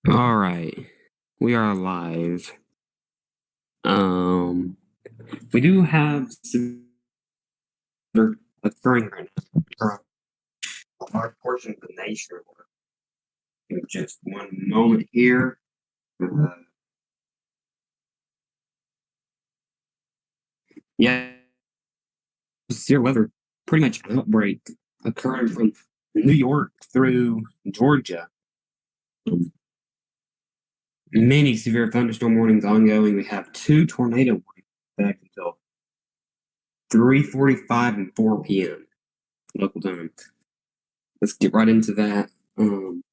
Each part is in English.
All right, we are live. We do have some occurring right now for a large portion of the nation. Give just one moment here. Yeah, severe weather, pretty much outbreak occurring from New York through Georgia. Many severe thunderstorm warnings ongoing. We have two tornado warnings back until 3:45 and 4 p.m. local time. Let's get right into that. I'm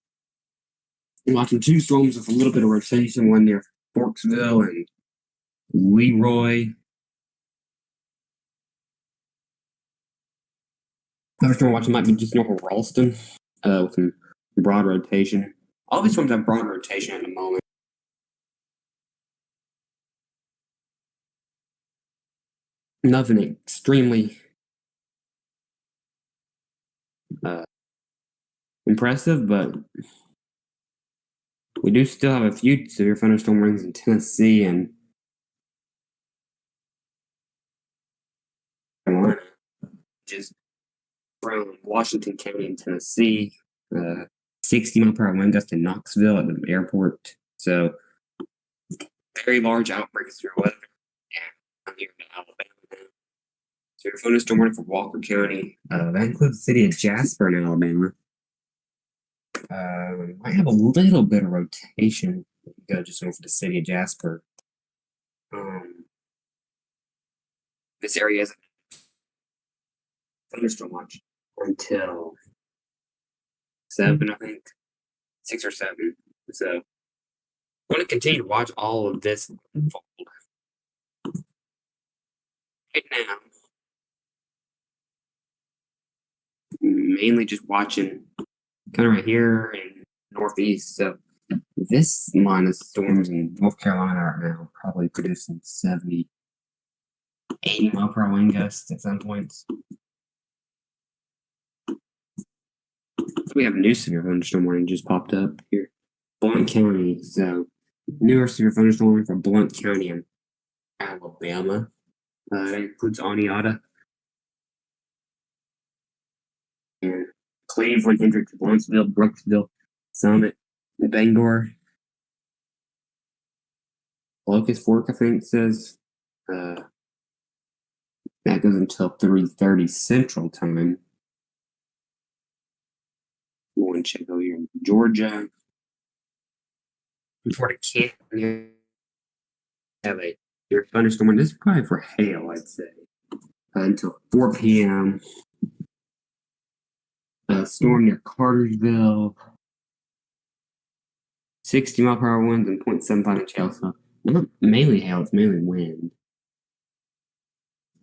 watching two storms with a little bit of rotation, one near Forksville and Leroy. Another storm watching might be just north of Ralston with some broad rotation. All these storms have broad rotation at the moment. Nothing extremely impressive, but we do still have a few severe thunderstorm warnings in Tennessee and Carolina, which is from Washington County in Tennessee. 60-mile-per-hour wind gust in Knoxville at the airport. So very large outbreaks through weather. Down here in Alabama now. So your thunderstorm warning for Walker County. That includes the city of Jasper in Alabama. Might have a little bit of rotation. Go just over the city of Jasper. This area is thunderstorm watch until 7, I think. 6 or 7. So I'm going to continue to watch all of this unfold. Right now, mainly just watching kind of right here in Northeast. So this line of storms in North Carolina right now probably producing 70, 80-mile-per-hour wind gusts at some points. We have a new severe thunderstorm warning just popped up here. Blount County. So newer severe thunderstorm warning for Blount County in Alabama. That includes Oneonta and Cleveland, Hendricks, Blunsville, Brooksville, Summit, Bangor. Locust Fork, I think, says. That goes until 3:30 Central Time. We'll want to check over here in Georgia. Before the Canyon, have a severe thunderstorm. This is probably for hail, I'd say. Until 4 p.m. Storm near Cartersville. 60-mile-per-hour winds and 0.75 inch hail. So not mainly hail, it's mainly wind.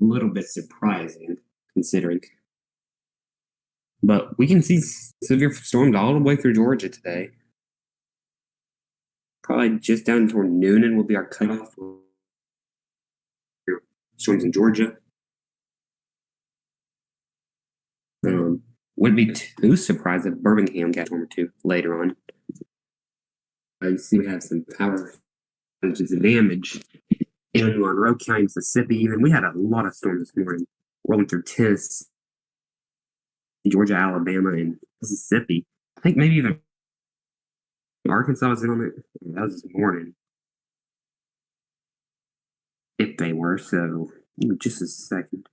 A little bit surprising, considering. But we can see severe storms all the way through Georgia today. Probably just down toward Noonan will be our cutoff for storms in Georgia. Wouldn't be too surprised if Birmingham got one or two later on. You see we have some power damage in Monroe County, Mississippi. Even we had a lot of storms this morning rolling through Tennessee, Georgia, Alabama, and Mississippi. I think maybe even Arkansas was in on it. That was this morning. If they were, so just a second.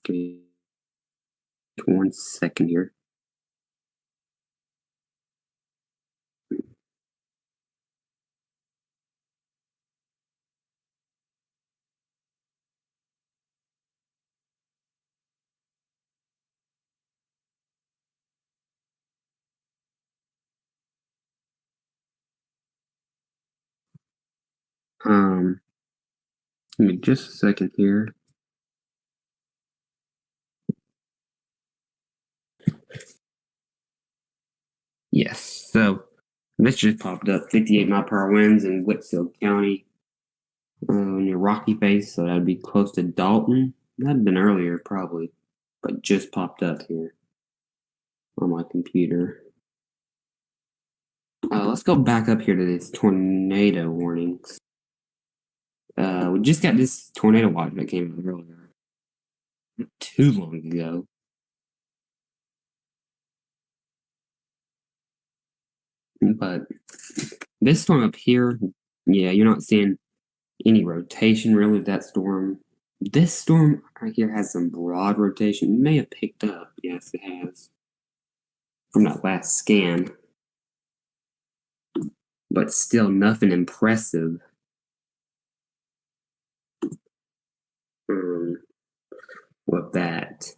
Okay. 1 second here. Give me just a second here. Yes, so this just popped up. 58-mile-per-hour winds in Whitfield County near Rocky Face, so that'd be close to Dalton. That'd been earlier, probably, but just popped up here on my computer. Let's go back up here to this tornado warnings. We just got this tornado watch that came out earlier, not too long ago. But this storm up here, yeah, you're not seeing any rotation really with that storm. This storm right here has some broad rotation. It may have picked up. Yes, it has. From that last scan. But still nothing impressive. With that.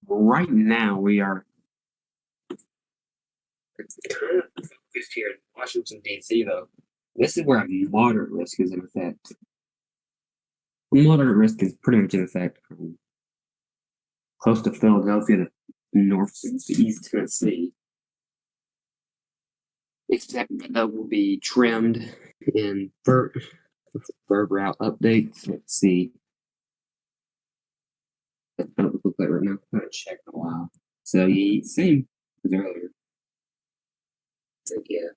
Right now we are kind of focused here in Washington, D.C., though. This is where a moderate risk is in effect. Moderate risk is pretty much in effect from close to Philadelphia to north to East Tennessee. Except that will be trimmed in bird route updates. Let's see. I don't look like right now. I haven't checked in a while. So yeah, same as earlier. So yeah.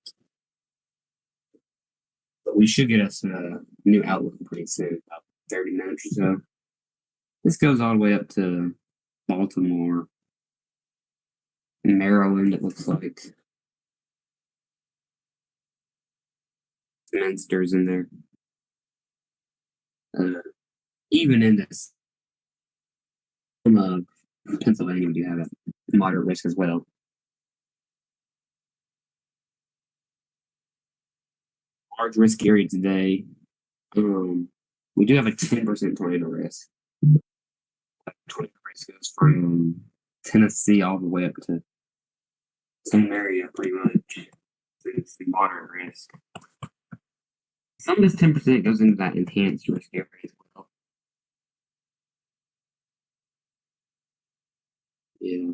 But we should get us a new outlook pretty soon, about 30 minutes or so. This goes all the way up to Baltimore, Maryland, it looks like. Minster's in there. Even in this Pennsylvania, we do have a moderate risk as well. Large risk area today. We do have a 10% tornado risk. Tornado risk goes from Tennessee all the way up to some area, pretty much. So it's the moderate risk. Some of this 10% goes into that enhanced risk area as well. Yeah.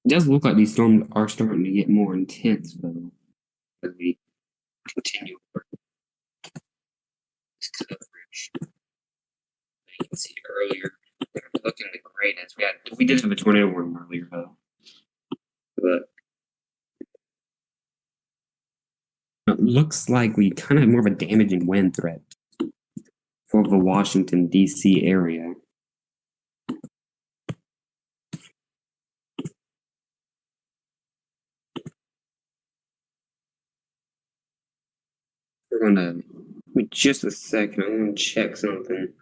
It does look like these storms are starting to get more intense, though, as we continue this coverage. You can see earlier, looking the greatest. We did have a tornado warning earlier, though, but it looks like we kind of have more of a damaging wind threat for the Washington D.C. area. We're gonna wait just a second. I'm gonna check something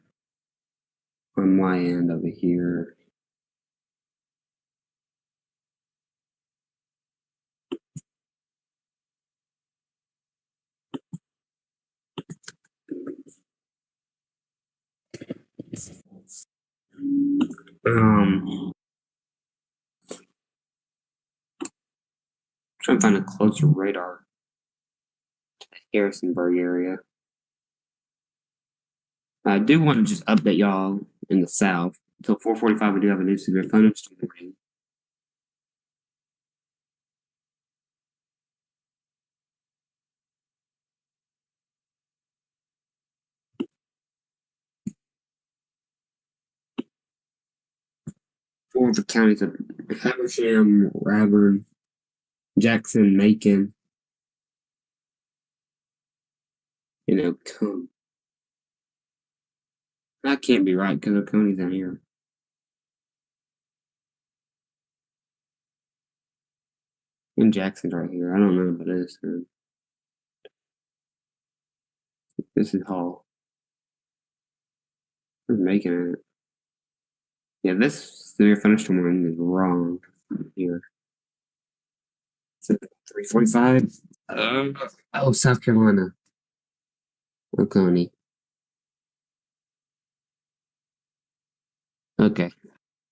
on my end over here. Trying to find a closer radar to the Harrisonburg area. I do want to just update y'all in the south. Until 4:45, we do have a new severe thunderstorm warning. Four of the counties of Habersham, Rayburn, Jackson, Macon, Oconee. That can't be right because Oconee's in here. And Jackson's right here. I don't know about this. This is Hall. We're making it. Yeah, this severe thunderstorm warning is wrong here. It's at 3:45. Oh, South Carolina. Oconee. Okay,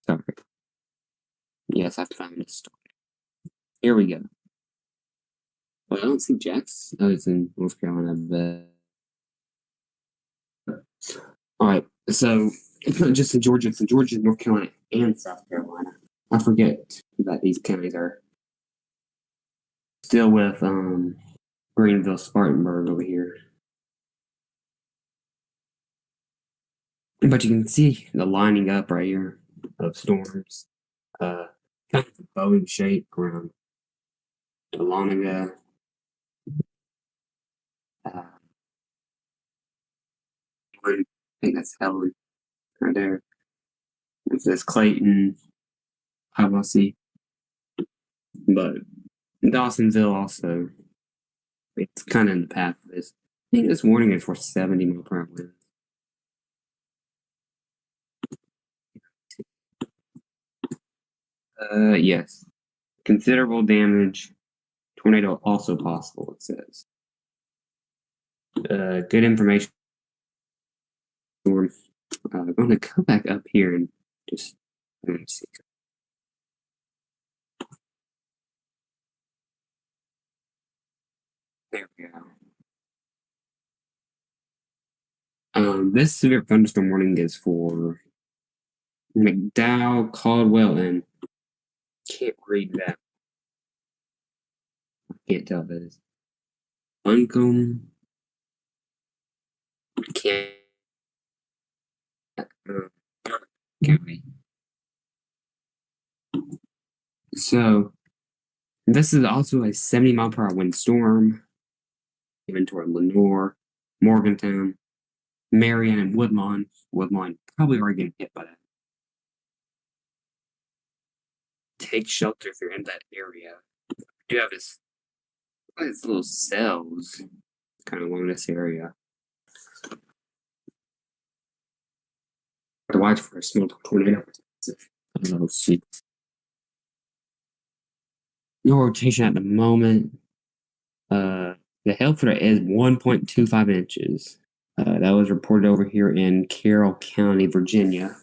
sorry. Yes, I found a story. Here we go. Well, I don't see Jack's. Oh, it's in North Carolina, but all right. So it's not just in Georgia; it's in Georgia, North Carolina, and South Carolina. I forget that these counties are still with Greenville, Spartanburg over here. But you can see the lining up right here of storms. Kind of a Boeing shape around Dahlonega. Uh, I think that's Helen right there. It says Clayton, Hiawassee, but Dawsonville also. It's kind of in the path of this. I think this warning is for 70 mile per hour winds. Yes. Considerable damage. Tornado also possible, it says. Good information. I'm going to go back up here and just let me see. There we go. This severe thunderstorm warning is for McDowell, Caldwell, and can't read that. I can't tell if it is Buncombe. Can't. County. So this is also a 70 mile per hour wind storm, even toward Lenoir, Morgantown, Marion, and Woodlawn. Woodlawn probably already getting hit by that. Take shelter if you're in that area. We do have this little cells kind of along this area. To watch for a small tornado. Oh, shit. No rotation at the moment. The hail for is 1.25 inches. That was reported over here in Carroll County, Virginia.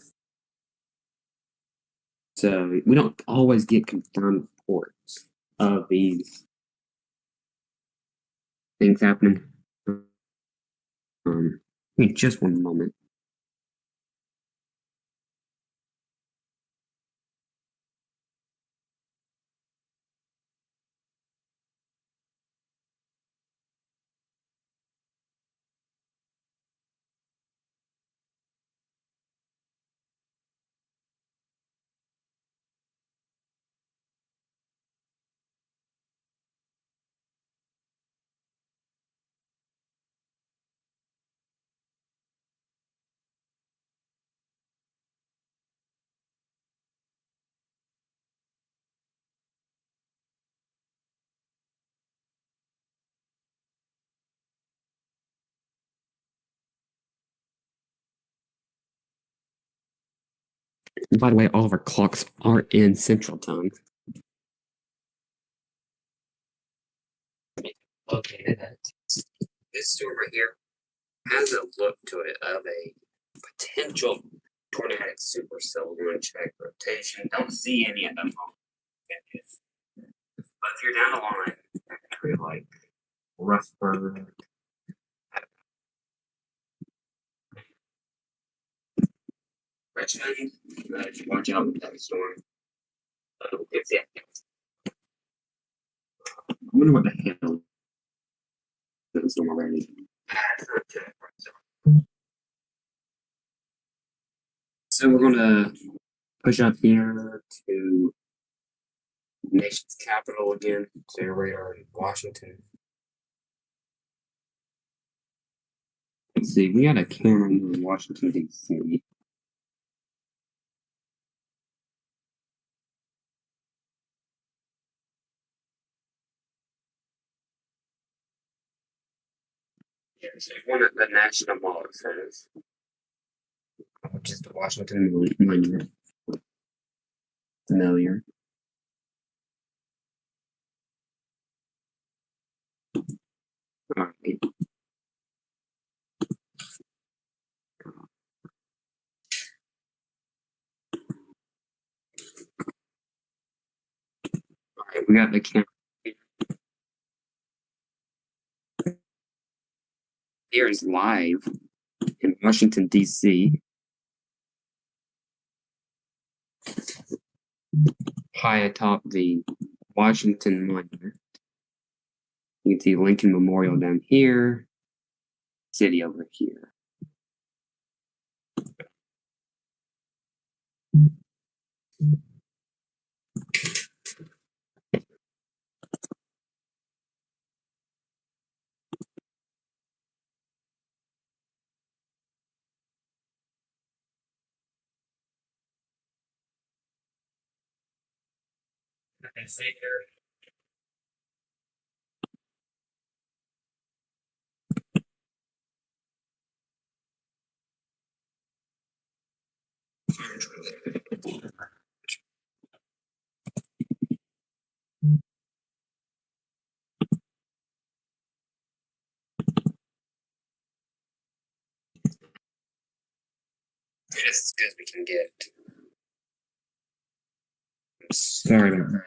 So we don't always get confirmed reports of these things happening. Give me just one moment. And by the way, all of our clocks are in Central Time. Okay, this storm right here has a look to it of a potential tornadic supercell. We're going to check rotation. Don't see any at the moment. But if you're down the line, like Rustburg, Richmond, watch out with that storm. It's yeah. I wonder what the hell is the storm already. So we're gonna push up here to the nation's capital again. So your radar in Washington. Let's see, we got a camera in Washington D.C. Yeah, so one at the National Mall, it says, which is the Washington Monument. Familiar. All right. We got the camera. Here is live in Washington, D.C. High atop the Washington Monument. You can see Lincoln Memorial down here, city over here. I say here. Just as good as we can get. Sorry about that.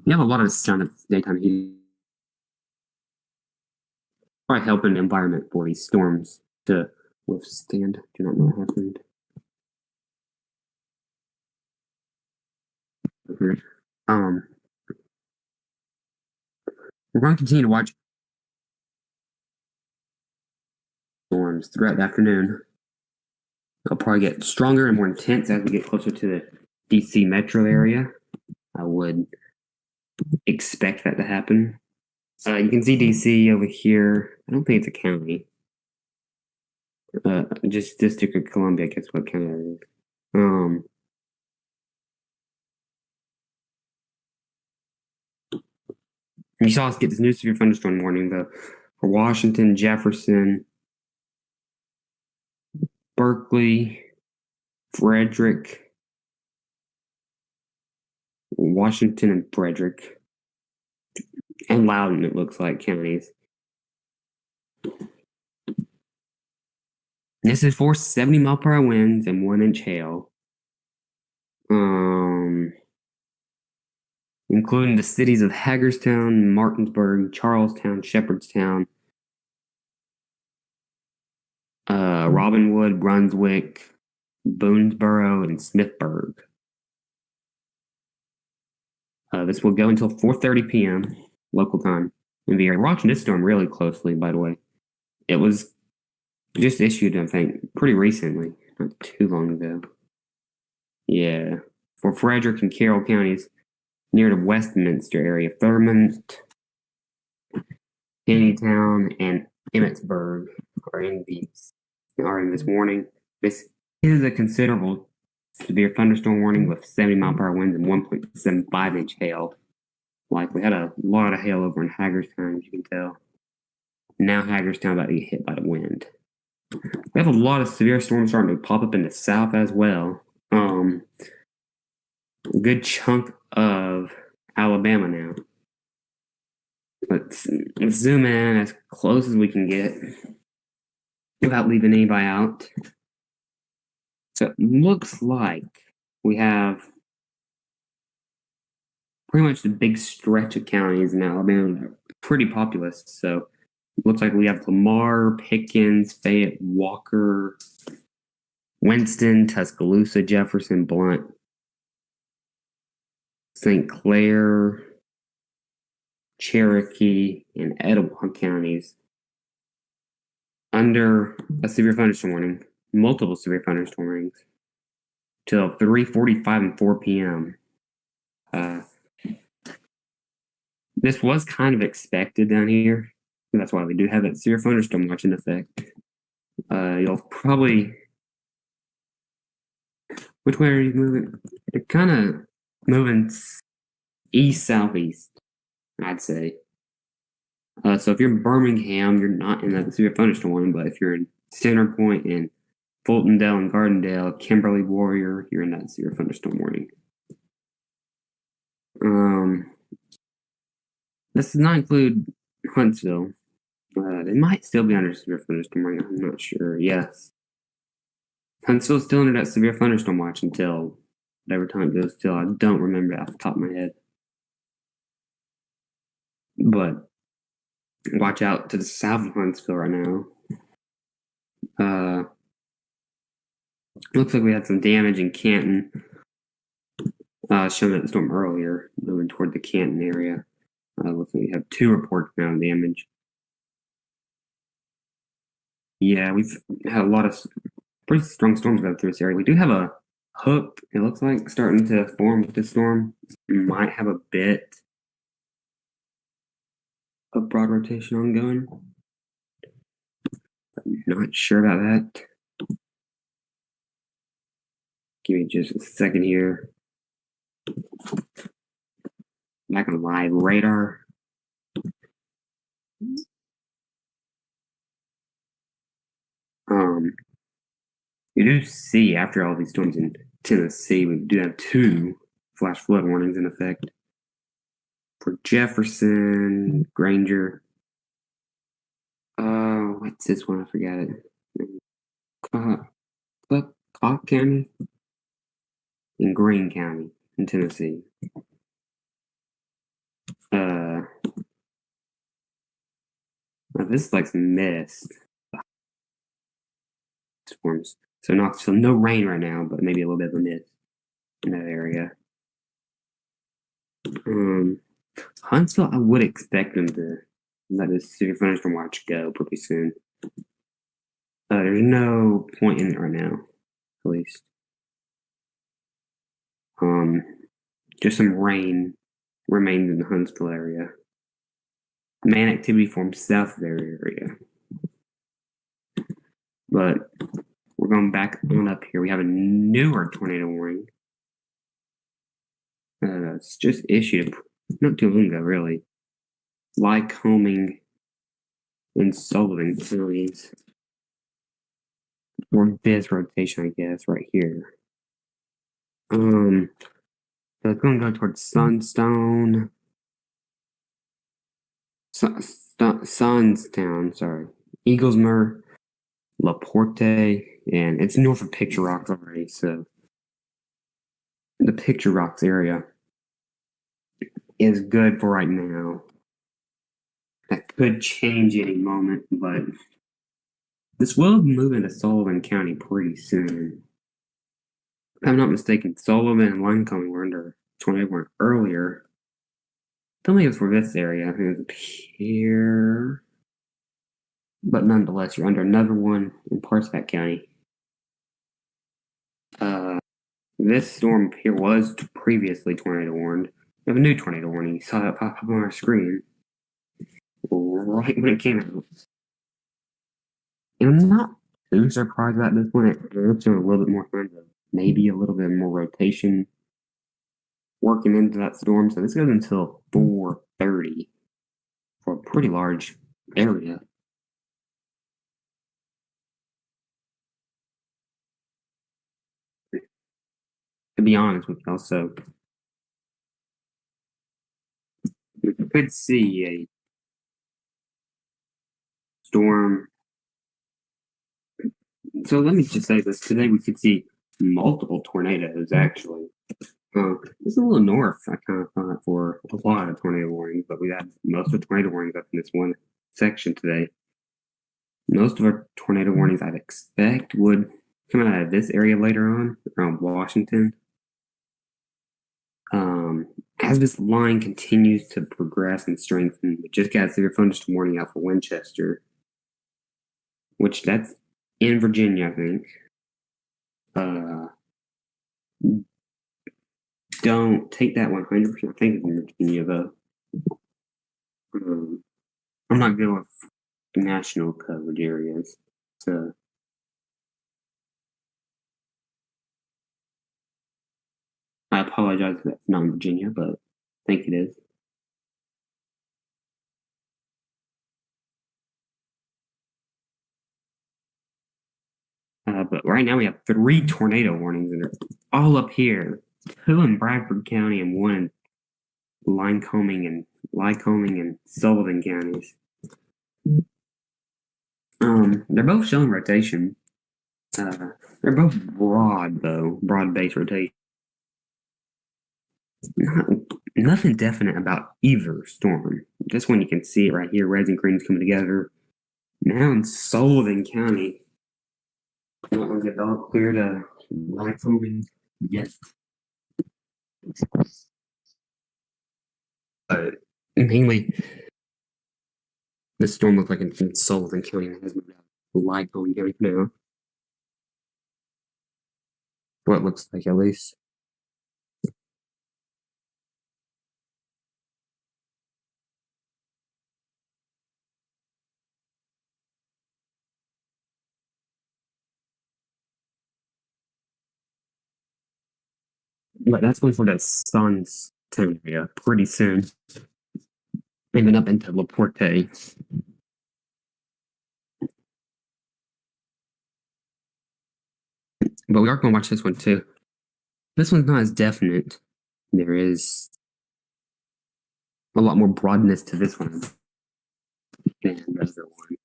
We have a lot of sun at daytime heat. Probably helping the environment for these storms to withstand. Do not know what happened. We're going to continue to watch storms throughout the afternoon. They'll probably get stronger and more intense as we get closer to the DC metro area. I would expect that to happen. You can see DC over here. I don't think it's a county. Just District of Columbia, I guess what county that is. You saw us get this new severe thunderstorm warning though for Washington, Jefferson, Berkeley, Frederick, Washington, and Frederick, and Loudoun. It looks like counties. This is for 70-mile-per-hour winds and 1-inch hail. Including the cities of Hagerstown, Martinsburg, Charlestown, Shepherdstown, Robinwood, Brunswick, Boonesboro, and Smithburg. This will go until 4:30 p.m. local time. And we're watching this storm really closely, by the way. It was just issued, I think, pretty recently, not too long ago. Yeah, for Frederick and Carroll counties near the Westminster area, Thurmont, Pennytown, and Emmitsburg are in this warning. This is a considerable severe thunderstorm warning with 70-mile-per-hour winds and 1.75-inch hail. Like, we had a lot of hail over in Hagerstown, as you can tell. Now Hagerstown about to get hit by the wind. We have a lot of severe storms starting to pop up in the south as well. A good chunk of Alabama now. Let's zoom in as close as we can get without leaving anybody out. So it looks like we have pretty much the big stretch of counties in Alabama that are pretty populous. So it looks like we have Lamar, Pickens, Fayette, Walker, Winston, Tuscaloosa, Jefferson, Blunt, St. Clair, Cherokee, and Etowah counties under a severe thunderstorm warning, multiple severe thunderstorm warnings, till 3:45 and 4 p.m. This was kind of expected down here. That's why we do have that severe thunderstorm watch in effect. You'll probably... Which way are you moving? They're kind of moving east-southeast, I'd say. So if you're in Birmingham, you're not in that severe thunderstorm. But if you're in Center Point and Fultondale and Gardendale, Kimberly Warrior, you're in that severe thunderstorm warning. This does not include Huntsville. It might still be under severe thunderstorm warning. I'm not sure. Yes. Huntsville's still under that severe thunderstorm watch until whatever time it goes till. I don't remember it off the top of my head. But watch out to the south of Huntsville right now. Looks like we had some damage in Canton. Shown at the storm earlier, moving toward the Canton area. Looks like we have 2 reports now of damage. Yeah, we've had a lot of pretty strong storms go through this area. We do have a hook, it looks like, starting to form with this storm. We might have a bit of broad rotation ongoing. I'm not sure about that. Give me just a second here. Back on live radar. You do see after all these storms in Tennessee, we do have 2 flash flood warnings in effect for Jefferson, Granger. What's this one? I forgot it. Cobb County and Greene County in Tennessee. Now this is like some mist storms. So no rain right now, but maybe a little bit of a mist in that area. Huntsville, I would expect them to let this severe thunderstorm watch go pretty soon. There's no point in it right now, at least. Just some rain remains in the Huntsville area. Man activity forms south of their area. But we're going back on up here. We have a newer tornado warning. It's just issued not too long ago, really. Lycoming and Sullivan counties. Or this rotation, I guess, right here. So it's going to go towards Sunstone. Sunstown, sorry. Eaglesmere, LaPorte, and it's north of Picture Rocks already, so the Picture Rocks area is good for right now. That could change any moment, but this will move into Sullivan County pretty soon. If I'm not mistaken, Sullivan and Lycoming were under tornado warning earlier. Don't think it was for this area. I think it was up here. But nonetheless, you're under another one in parts of that county. This storm here was previously tornado warned. We have a new tornado warning. You saw that pop up on our screen right when it came out. And I'm not too surprised about this one. It's a little bit more fun, maybe a little bit more rotation working into that storm. So this goes until 4:30 for a pretty large area. To be honest with you, also, we could see a storm. So let me just say this. Today we could see multiple tornadoes, actually. It's a little north, I kind of thought, for a lot of tornado warnings, but we had most of the tornado warnings up in this one section today. Most of our tornado warnings I'd expect would come out of this area later on, around Washington. As this line continues to progress and strengthen, we just got a severe thunderstorm warning out for Winchester, which that's in Virginia, I think. Don't take that 100%. I think it's in Virginia, though. I'm not good with national coverage areas, so I apologize if that's not in Virginia, but I think it is. right now we have 3 tornado warnings, and they're all up here. 2 in Bradford County and 1 in Lycoming and Sullivan counties. They're both showing rotation. They're both broad though, broad-based rotation. Nothing definite about either storm. This one you can see it right here. Reds and greens coming together. Now in Sullivan County, we'll get all clear to Lycoming. Yes. Mainly, the storm looks like it's in Sullivan County and has moved out to Lycoming County now. What it looks like, at least. But that's going for the Suns town area pretty soon. Even up into LaPorte. But we are going to watch this one too. This one's not as definite. There is a lot more broadness to this one than the other one.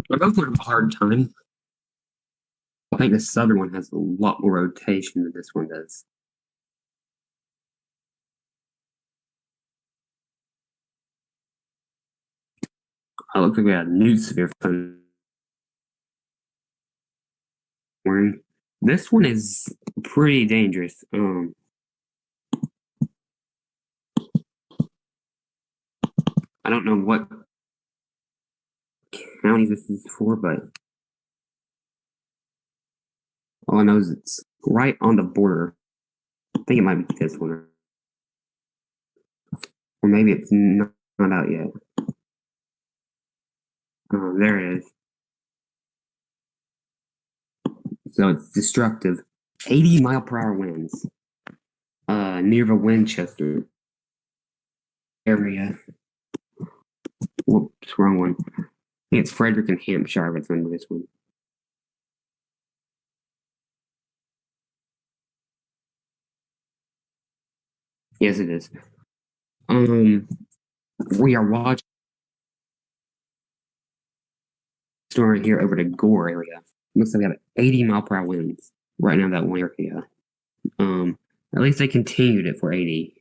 They're both going to have a hard time. I think the southern one has a lot more rotation than this one does. I look like we had a new severe thunderstorm. This one is pretty dangerous. I don't know what county this is for, but all I know is it's right on the border. I think it might be this one. Or maybe it's not out yet. There it is. So it's destructive. 80-mile-per-hour winds. Near the Winchester area. Whoops, wrong one. I think it's Frederick and Hampshire that's under this one. Yes, it is. We are watching storm here over the Gore area. Looks like we have 80-mile-per-hour winds right now in that one area. At least they continued it for 80.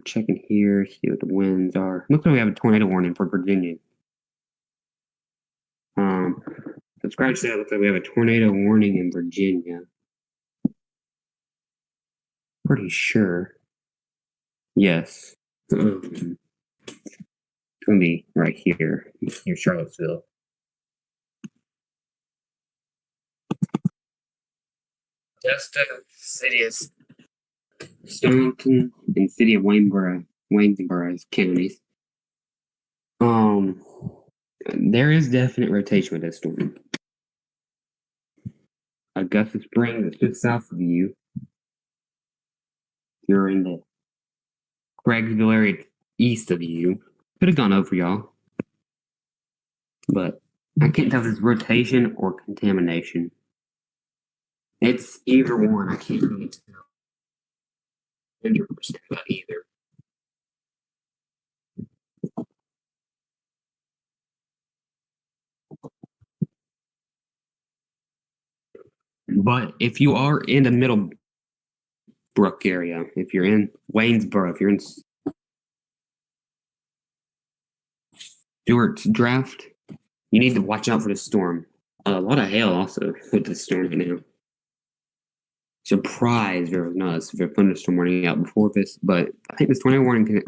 Checking here, see what the winds are. Looks like we have a tornado warning for Virginia. So scratch that. Looks like we have a tornado warning in Virginia. Pretty sure. Yes. It's gonna be right here near Charlottesville. Just city is Stonington and city of Waynesboro counties. There is definite rotation with this storm. Augusta Springs is just south of you. You're in the Craigsville area east of you. Could have gone over y'all. But I can't tell if it's rotation or contamination. It's either one. I can't really tell 100% about either. But if you are in the Middlebrook area, if you're in Waynesboro, if you're in Stewart's Draft, you need to watch out for the storm. A lot of hail also with the storm right now. Surprised there was not a severe thunderstorm warning out before this, but I think this tornado warning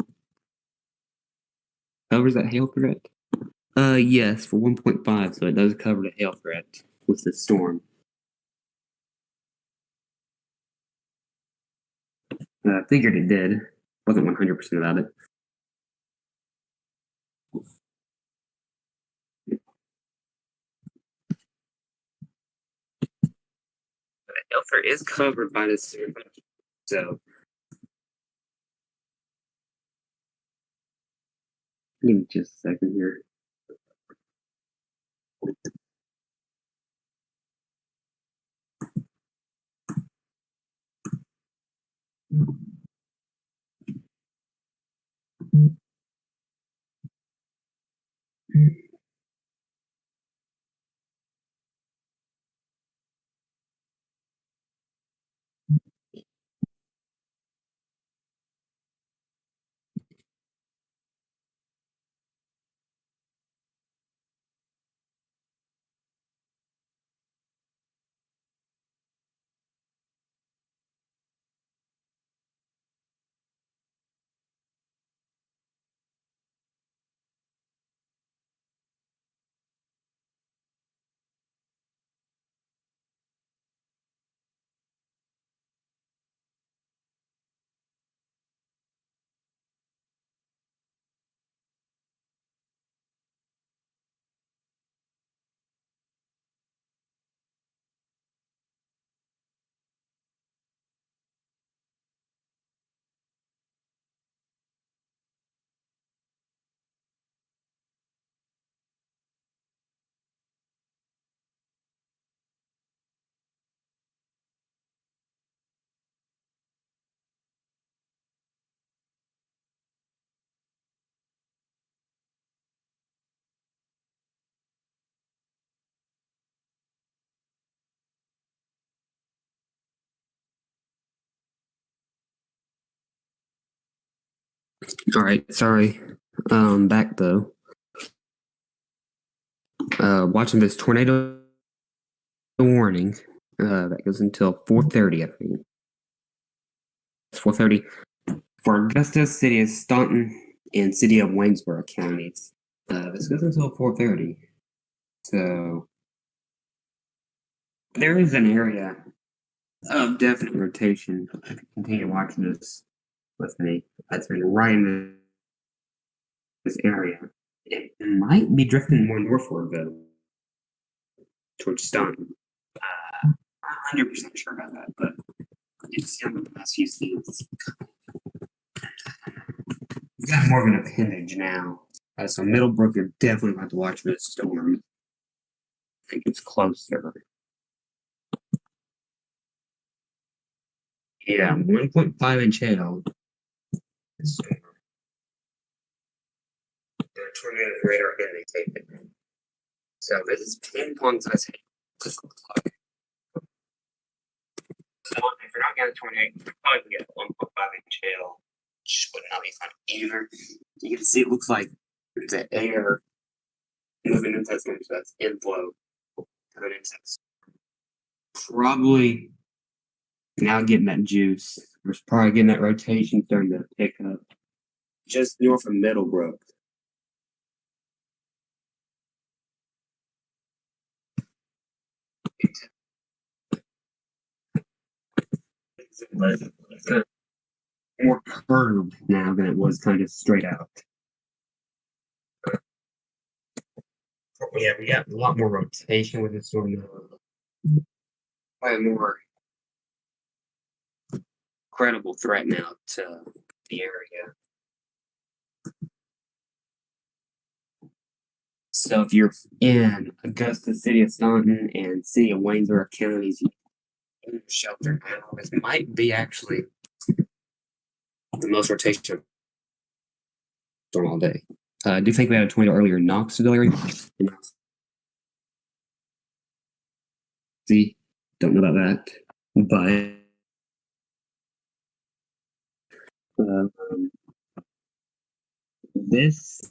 covers that hail threat. Yes, for 1.5, so it does cover the hail threat with the storm. I figured it did. Wasn't 100% about it. The hail threat is covered by this. So, give me just a second here. All right, sorry. Back though. Watching this tornado warning. That goes until 4:30, I think. It's 4:30 for Augusta, City of Staunton, and City of Waynesboro counties. This goes until 4:30. So there is an area of definite rotation. If you continue watching this with me, that's been right in this area. It might be drifting more northward though, towards Staunton. I'm not 100% sure about that, but it's the last few scenes. We've got more of an appendage now. So Middlebrook, you're definitely going to have to watch for this storm. I think it's closer. Yeah, 1.5-inch hail. The tornado radar indicated. So this is ping pong size hail. Just looks like. So if you're not getting a tornado, you're probably going to get 1.5-inch hail. Just would not be fun either. You can see it looks like there's an air moving into that storm, so that's inflow coming into that storm. Probably now getting that juice. We're probably getting that rotation starting to pick up. Just north of Middlebrook. It's kind of more curved now than it was kind of straight out. Yeah, we got a lot more rotation with this storm now. Probably a more credible threat now to the area. So if you're in Augusta, City of Staunton, and City of Waynesboro counties, you can shelter now. This might be actually the most rotation storm all day. I do think we had a tornado earlier in Knoxville area. See, don't know about that, but this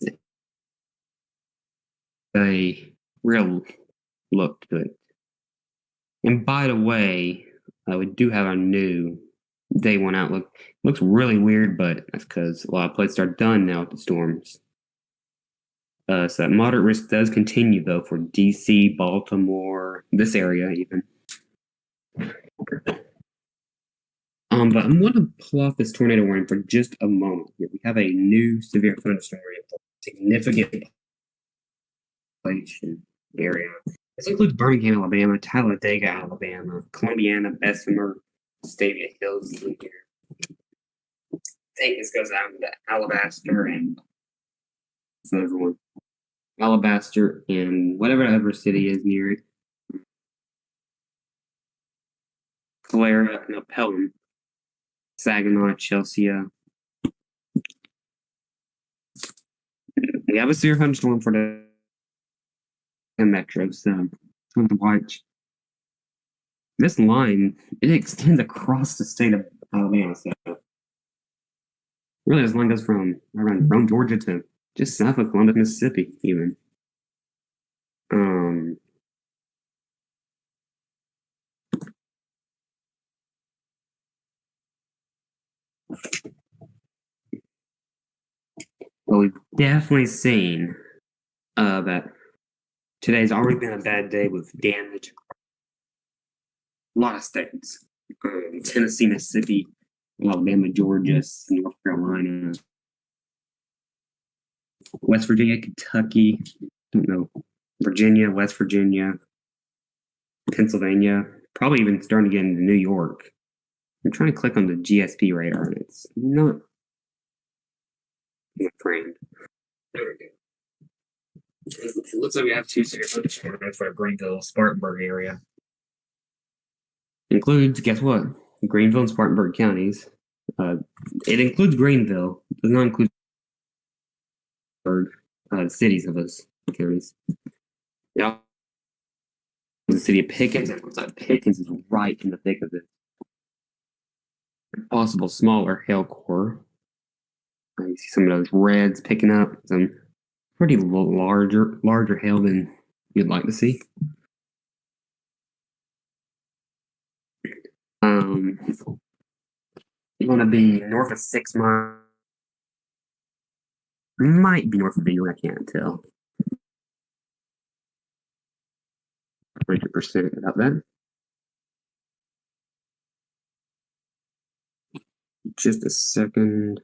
a real look to it. And by the way, we do have our new day one outlook. Looks really weird, but that's because a lot of places are done now with the storms. So that moderate risk does continue though for DC, Baltimore, this area even. But I'm going to pull off this tornado warning for just a moment here. We have a new severe thunderstorm area, significant population area. This includes Birmingham, Alabama, Talladega, Alabama, Columbiana, Bessemer, Stavia Hills, even here. I think this goes out into Alabaster and some other one. Alabaster and whatever other city is near it. Calera, no, Pelham, Saginaw, Chelsea. We have a severe thunderstorm for the metro, so want to watch. This line, it extends across the state of Alabama, so really this line goes from around Rome, Georgia to just south of Columbus, Mississippi, even. Um, but we've definitely seen that today's already been a bad day with damage. A lot of states. Tennessee, Mississippi, Alabama, Georgia, North Carolina, West Virginia, Kentucky, don't know, Virginia, West Virginia, Pennsylvania, probably even starting to get into New York. I'm trying to click on the GSP radar and it's not my friend. There we go. It looks like we have two severe thunderstorms for Greenville, Spartanburg area. Includes, guess what? Greenville and Spartanburg counties. It includes Greenville. It does not include cities of those counties. Yeah. The city of Pickens, and looks like Pickens is right in the thick of it. Possible smaller hail core. You see some of those reds picking up, some pretty larger hail than you'd like to see. You want to be north of 6 miles. Might be north of Beale, I can't tell. 100% about that. Just a second.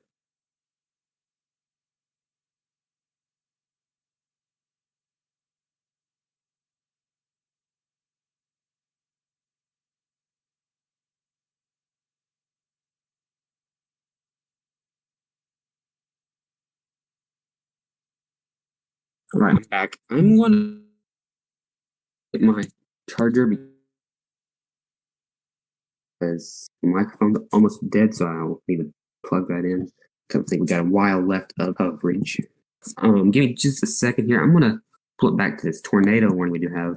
All right, I'm back. I'm going to get my charger because the microphone's almost dead, so I'll need to plug that in. I don't think we got a while left of coverage. Give me just a second here. I'm gonna flip back to this tornado warning we do have.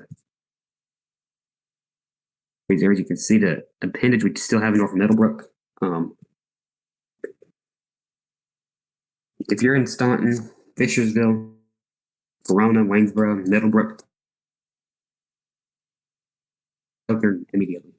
As you can see, the appendage we still have in North Middlebrook. If you're in Staunton, Fishersville, Corona, Waynesboro, Middlebrook, shelter immediately.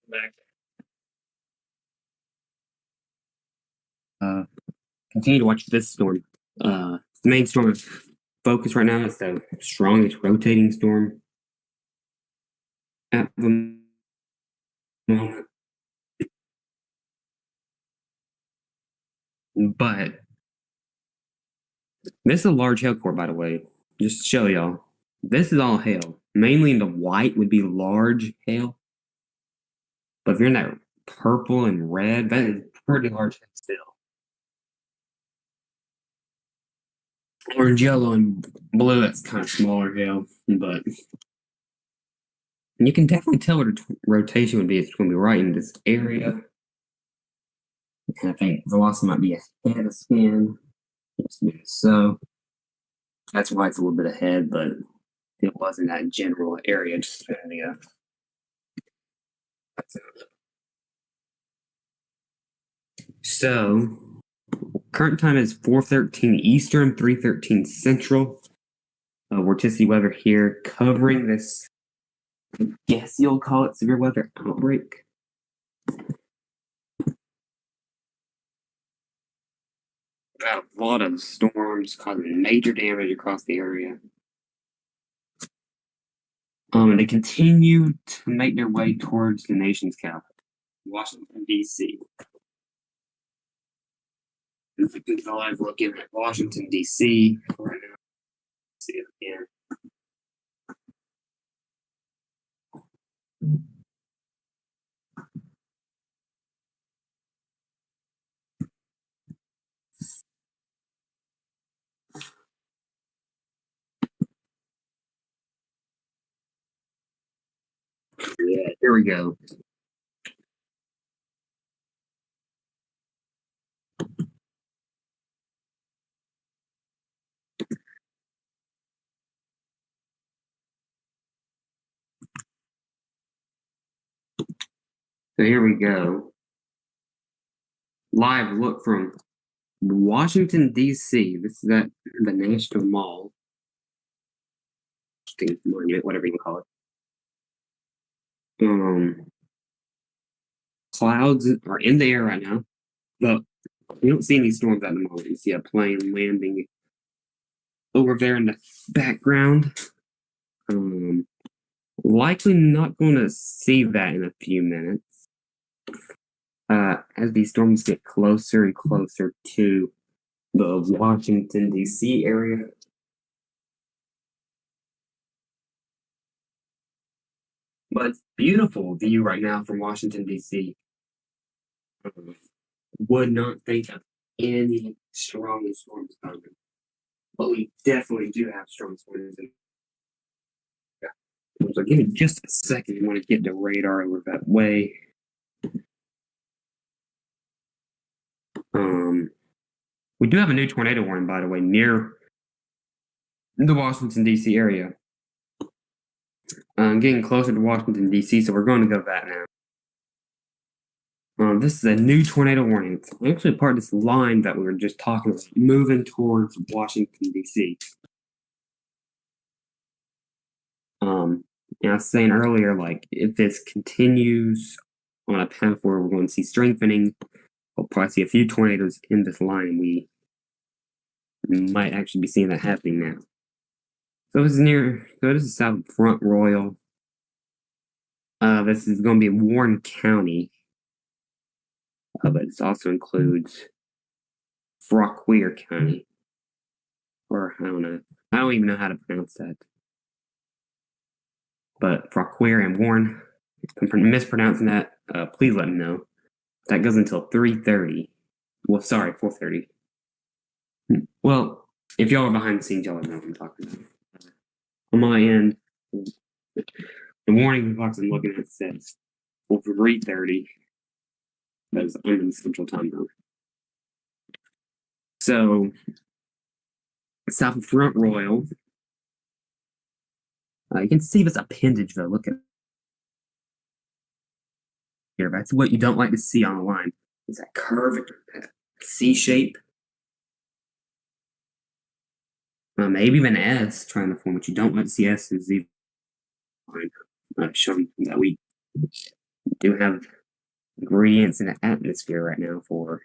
Back. Continue to watch this storm. The main storm of focus right now is the strongest rotating storm at the moment. But this is a large hail core, by the way. Just to show y'all. This is all hail. Mainly in the white would be large hail. But if you're in that purple and red, that is pretty large hail still. Orange, yellow, and blue, that's kind of smaller hail. But you can definitely tell what the rotation would be. It's going to be right in this area. And I think velocity might be ahead of scan. So that's why it's a little bit ahead, but it wasn't that general area, just in the so current time is 4:13 Eastern, 3:13 Central. Vorticity weather here covering this, I guess you'll call it severe weather outbreak. Got a lot of storms causing major damage across the area. And they continue to make their way towards the nation's capital, Washington, D.C. If we can go live looking at Washington, D.C. right now. See it again. Yeah, here we go. So here we go. Live look from Washington, D.C. This is at the National Mall. Monument, whatever you can call it. Clouds are in the air right now, but you don't see any storms at the moment. You see a plane landing over there in the background. Likely not going to see that in a few minutes. As these storms get closer and closer to the Washington, D.C. area. But it's beautiful view right now from Washington, D.C. Would not think of any strong storms coming. But we definitely do have strong storms. So give me just a second. I want to get the radar over that way. We do have a new tornado warning, by the way, near the Washington, D.C. area. Getting closer to Washington, D.C., so we're going to go to that now. This is a new tornado warning. It's actually part of this line that we were just talking about, moving towards Washington, D.C. I was saying earlier, like, if this continues on a path where we're going to see strengthening, we'll probably see a few tornadoes in this line. We might actually be seeing that happening now. So this is South Front Royal. This is going to be Warren County. But this also includes Fauquier County. Or, I don't know. I don't even know how to pronounce that. But Fauquier and Warren, if I'm mispronouncing that, please let me know. That goes until 3:30. Well, sorry, 4:30. Well, if y'all are behind the scenes, y'all know what I'm talking about. On my end, the warning box I'm looking at says 3:30. Because I'm in Central Time Zone. So, south of Front Royal, you can see this appendage though. Look at here. That's what you don't like to see on a line. Is that curve, that C shape. Maybe even S trying to form, but you don't want to see S is even showing that we do have ingredients in the atmosphere right now for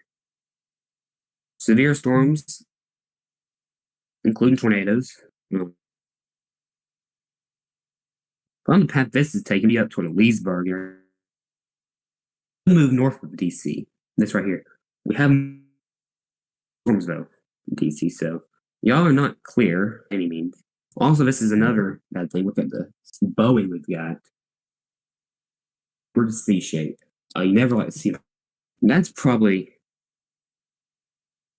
severe storms, including tornadoes. From the path this is taking you up toward the Leesburg area. Move north of DC. This right here. We have storms though in DC, so y'all are not clear any means. Also, this is another bad thing. Look at the Boeing we've got. We're the C shape. You never like to see that. That's probably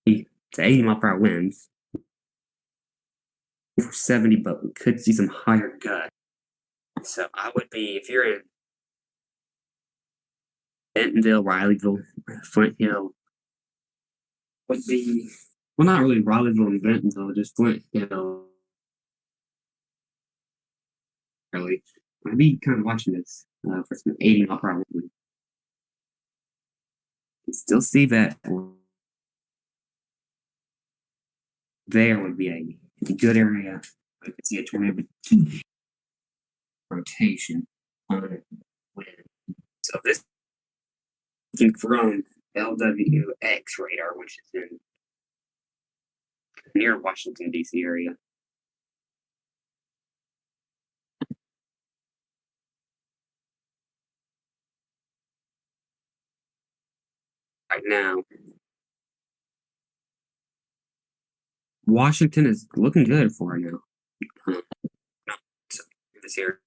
to 80-mile-per-hour winds for 70, but we could see some higher gusts. So I would be, if you're in Bentonville, Rileyville, Flint Hill, would be, well, not really Rileyville and Bentonville, just Flint Hill. Really, I'd be kind of watching this for some 80-mile-per-hour wind. Still see that there would be a good area. I could see a tornado rotation on it. So this is from LWX radar, which is in near Washington D.C. area. Right now, Washington is looking good for right now. So this area.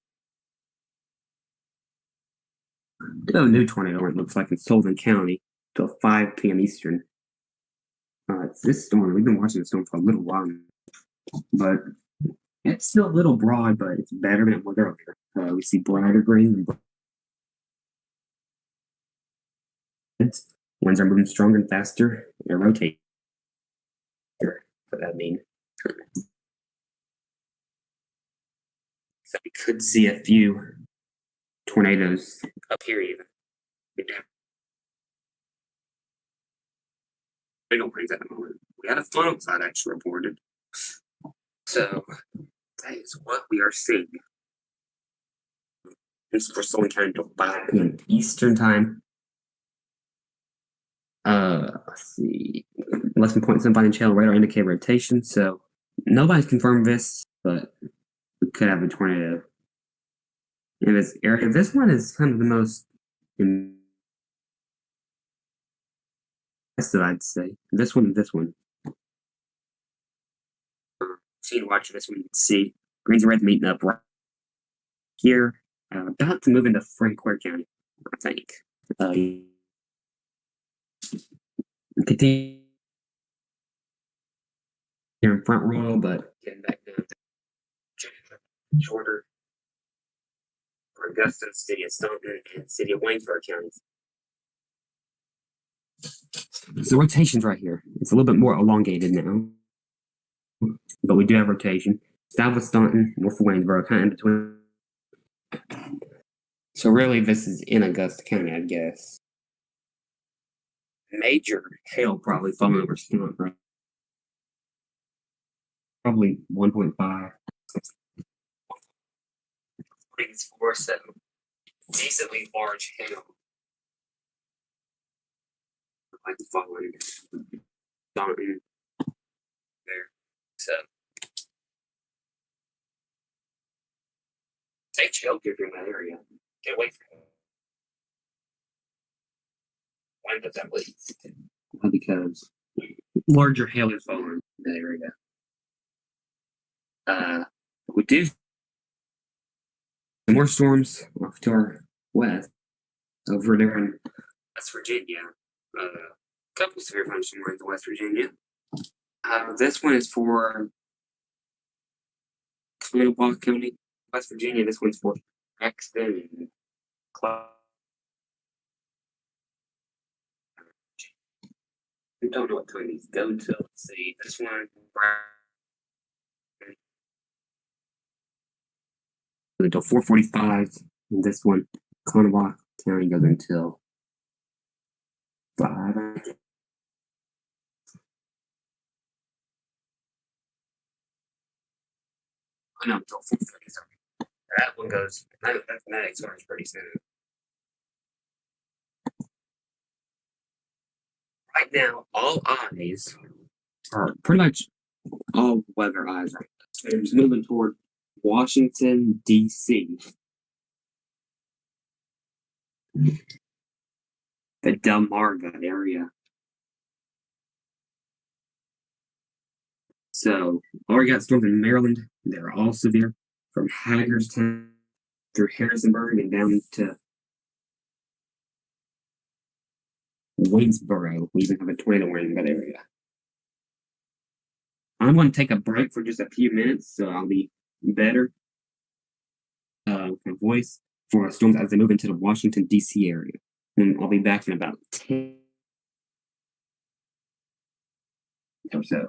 A new tornado, it looks like in Sullivan County till 5 p.m. Eastern. It's this storm. We've been watching the storm for a little while now, but it's still a little broad, but it's better than it was earlier. We see brighter green. Winds are moving stronger and faster. They're rotating. What that mean? So we could see a few tornadoes up here even. We don't bring that at the moment. We had a funnel side actually reported. So that is what we are seeing. This is for Sullivan County till 5 p.m. Eastern time. Let's see. Less than 0.75 channel radar indicate rotation. So nobody's confirmed this, but we could have a tornado in this area. This one is kind of the most impressive, I'd say. This one and this one. So you watch this one, you can see greens and reds meeting up right here. About to move into Frank Ware County, I think. Continue here in Front Royal, but getting back down to shorter for Augusta, City of Staunton, and City of Waynesburg counties. So rotation's right here. It's a little bit more elongated now, but we do have rotation. South of Staunton, north of Waynesboro, kind of in between. So really, this is in Augusta County, I guess. Major hail probably falling over Staunton, right? Probably 1.5. I think it's 4, so decently large hail. Like the following Staunton there. So take shelter if you're in that area. Get away from it. Windows at least. Because larger hail is falling in that area. We do more storms off to our west over there in West Virginia. A couple severe thunderstorms in West Virginia. This one is for Kanawha County, West Virginia. This one's for Exton and Clark. I don't know what time these go to. Let's see. This one until 4:45, and this one, Kanawha County, goes until 5. no, until 4:30. Sorry. That one goes. That expires pretty soon. Right now, all eyes are pretty much all weather eyes right now. So it's moving toward Washington, D.C. The Delmarva area. So, already got storms in Maryland. They're all severe, from Hagerstown through Harrisonburg and down to Waynesboro. We even have a tornado warning in that area. I'm going to take a break for just a few minutes, so I'll be better with my voice for storms as they move into the Washington, D.C. area. And I'll be back in about 10 or so.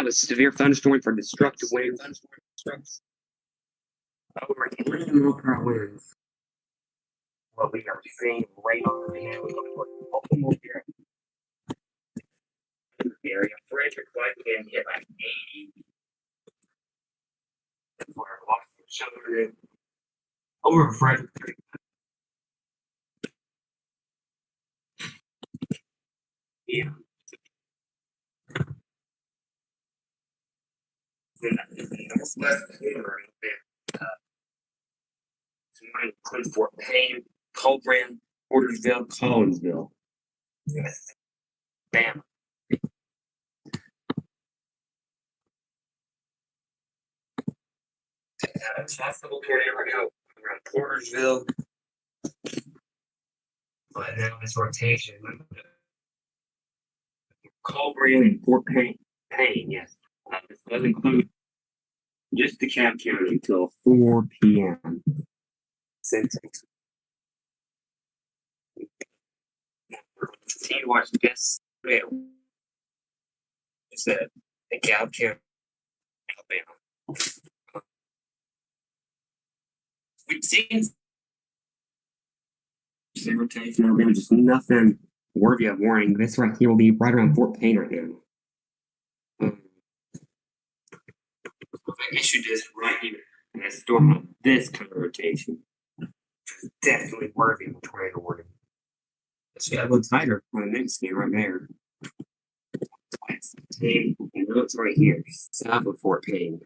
a severe thunderstorm for destructive winds. Over 80 mile per hour winds. What we are seeing right on right now is Baltimore area. Frederick White can hit like 80. For Boston children. Over Frederick. Yeah. Northwest corner of there. One includes Fort Payne, Colbrand, Portersville, Collinsville. Yes. Bam. Possible tornado right now around Portersville. But now this rotation. Colbrand and Fort Payne, yes. This does include just DeKalb County until 4 p.m. Central. Continue to watch this video. It said DeKalb County, Alabama. We've seen some rotation in Alabama, just nothing worthy of warning. This right here will be right around Fort Payne right now. I guess you just right here in a storm of this kind of rotation. Definitely worthy of a tornado warning. It's got a little tighter on the next skin right there. It's right here, south of Fort Payne.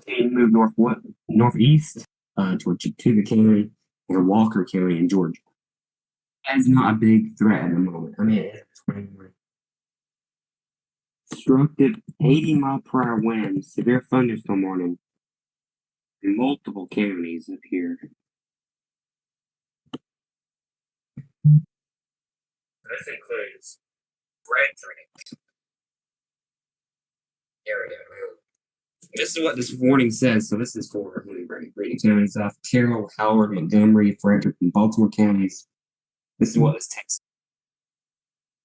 Payne moved northeast toward Chattooga County and Walker County in Georgia. That's not a big threat at the moment. I mean, it's 21. Destructive 80 mile per hour winds, severe thunderstorm warning in multiple counties up here. This includes Frederick area. This is what this warning says. So this is for Grady County, South Carroll, Howard, Montgomery, Frederick, and Baltimore counties. This is what this text.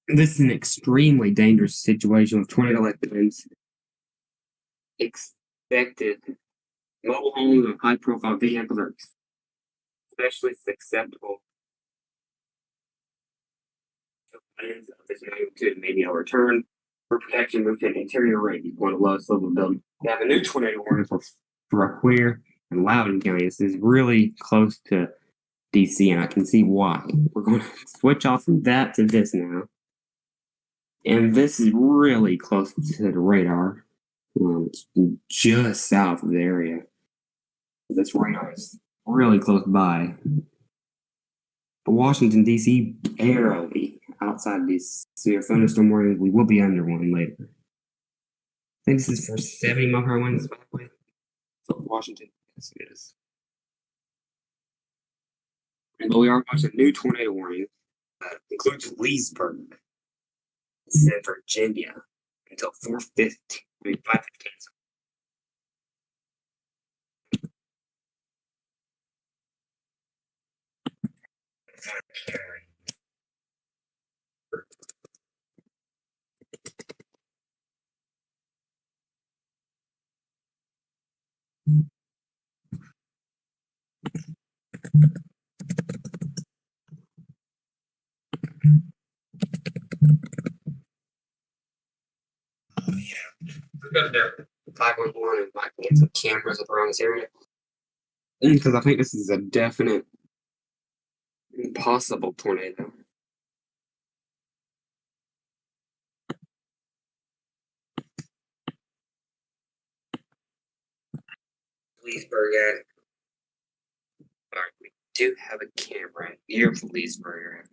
This is an extremely dangerous situation with tornado-like winds. Expected. Mobile homes and high-profile vehicles are especially susceptible to winds of this magnitude and maybe overturn. For protection, move to an interior range on a low slope of building. We have a new tornado warning for Fauquier and Loudoun County. This is really close to DC, and I can see why. We're going to switch off from that to this now. And this is really close to the radar. It's just south of the area. This radar is really close by. But Washington, D.C., barely outside these severe thunderstorm warnings. We will be under one later. I think this is for 70 mile per hour winds, by the way. So Washington, yes, it is. But we are watching a new tornado warning that includes Leesburg. It's in Virginia until 5:15. We're going to 511 and might get some cameras up around this area. Because I think this is a definite impossible tornado. Leesburg at. Alright, we do have a camera here for Leesburg.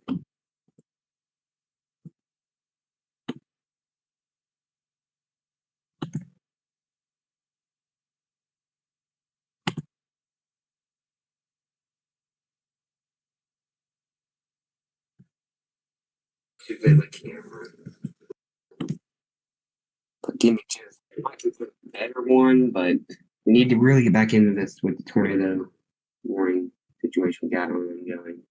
The camera. But give me just I might can put a better one, but we need to really get back into this with the tornado warning situation we got on and going.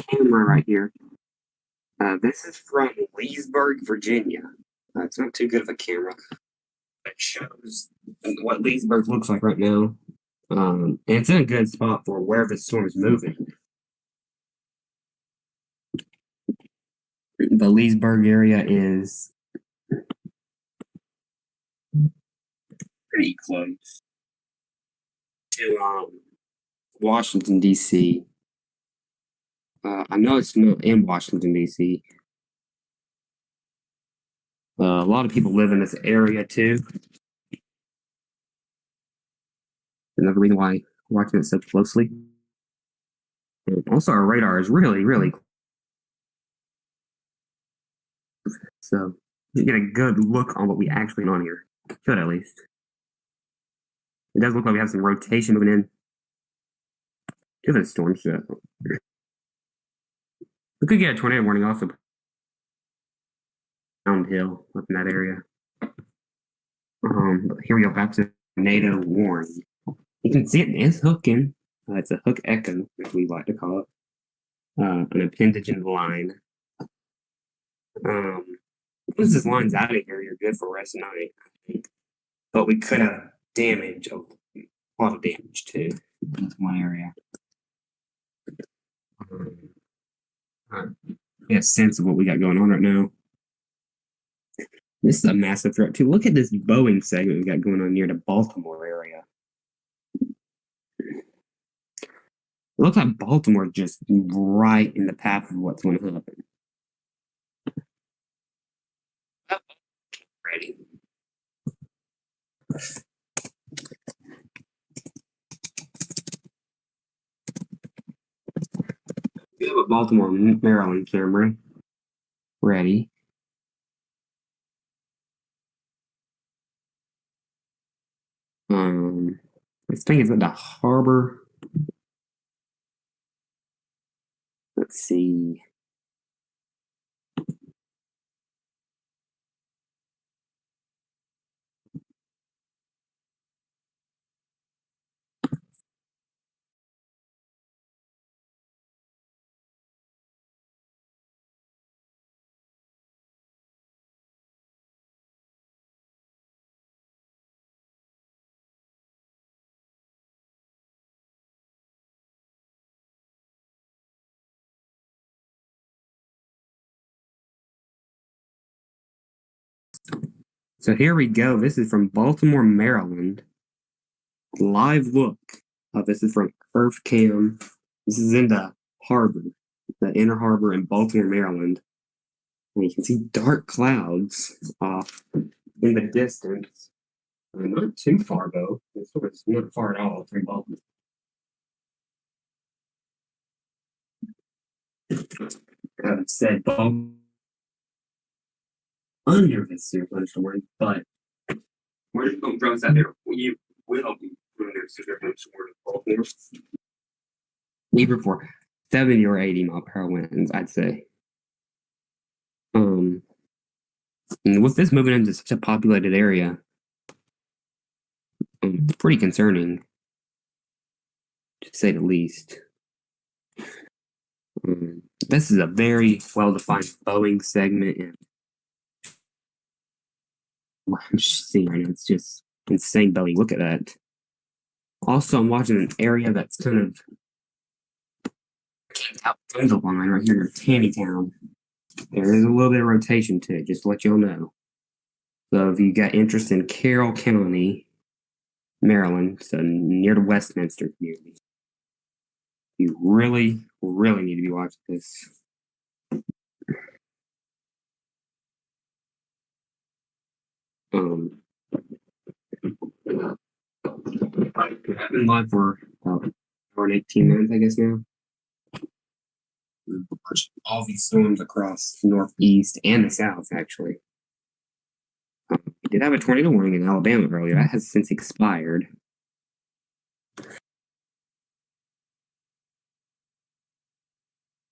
Camera right here. This is from Leesburg, Virginia. It's not too good of a camera. It shows what Leesburg looks like right now. And it's in a good spot for wherever the storm is moving. The Leesburg area is pretty close to Washington, D.C. I know it's not in Washington, D.C. A lot of people live in this area too. Another reason why we're watching it so closely. And also, our radar is really, really close. So you get a good look on what we actually on here. Should at least. It does look like we have some rotation moving in to the storm. So we could get a tornado warning also downhill up in that area. But here we go back to tornado warning. You can see it is hooking. It's a hook echo, as we like to call it. An appendage in the line. Once this line's out of here, you're good for the rest of the night, I think. But we could have damage, a lot of damage too. That's one area. We have a sense of what we got going on right now. This is a massive threat too. Look at this Boeing segment we got going on near the Baltimore area. It looks like Baltimore just right in the path of what's going to happen. Ready. We have a Baltimore, Maryland camera. Ready. I think it's at the harbor. Let's see. So here we go. This is from Baltimore, Maryland. Live look. This is from EarthCam. This is in the harbor, the inner harbor in Baltimore, Maryland. And you can see dark clouds off in the distance. Not too far though. It's not far at all from Baltimore. Said Baltimore under this severe thunderstorm, but we're just going to throw this out there. We will be under severe thunderstorm in Baltimore. Even for 70 or 80 mile per hour winds, I'd say. And with this moving into such a populated area, it's pretty concerning, to say the least. This is a very well-defined Boeing segment, and what I'm seeing right now, it's just insane Boeing. Look at that. Also, I'm watching an area that's kind of out from the line right here near Taneytown. There is a little bit of rotation to it, just to let y'all know. So if you got interest in Carroll County, Maryland, so near the Westminster community, you really, really need to be watching this. I've been live for about an hour and 18 minutes, I guess now. All these storms across the northeast and the south, actually. We did have a tornado warning in Alabama earlier. That has since expired.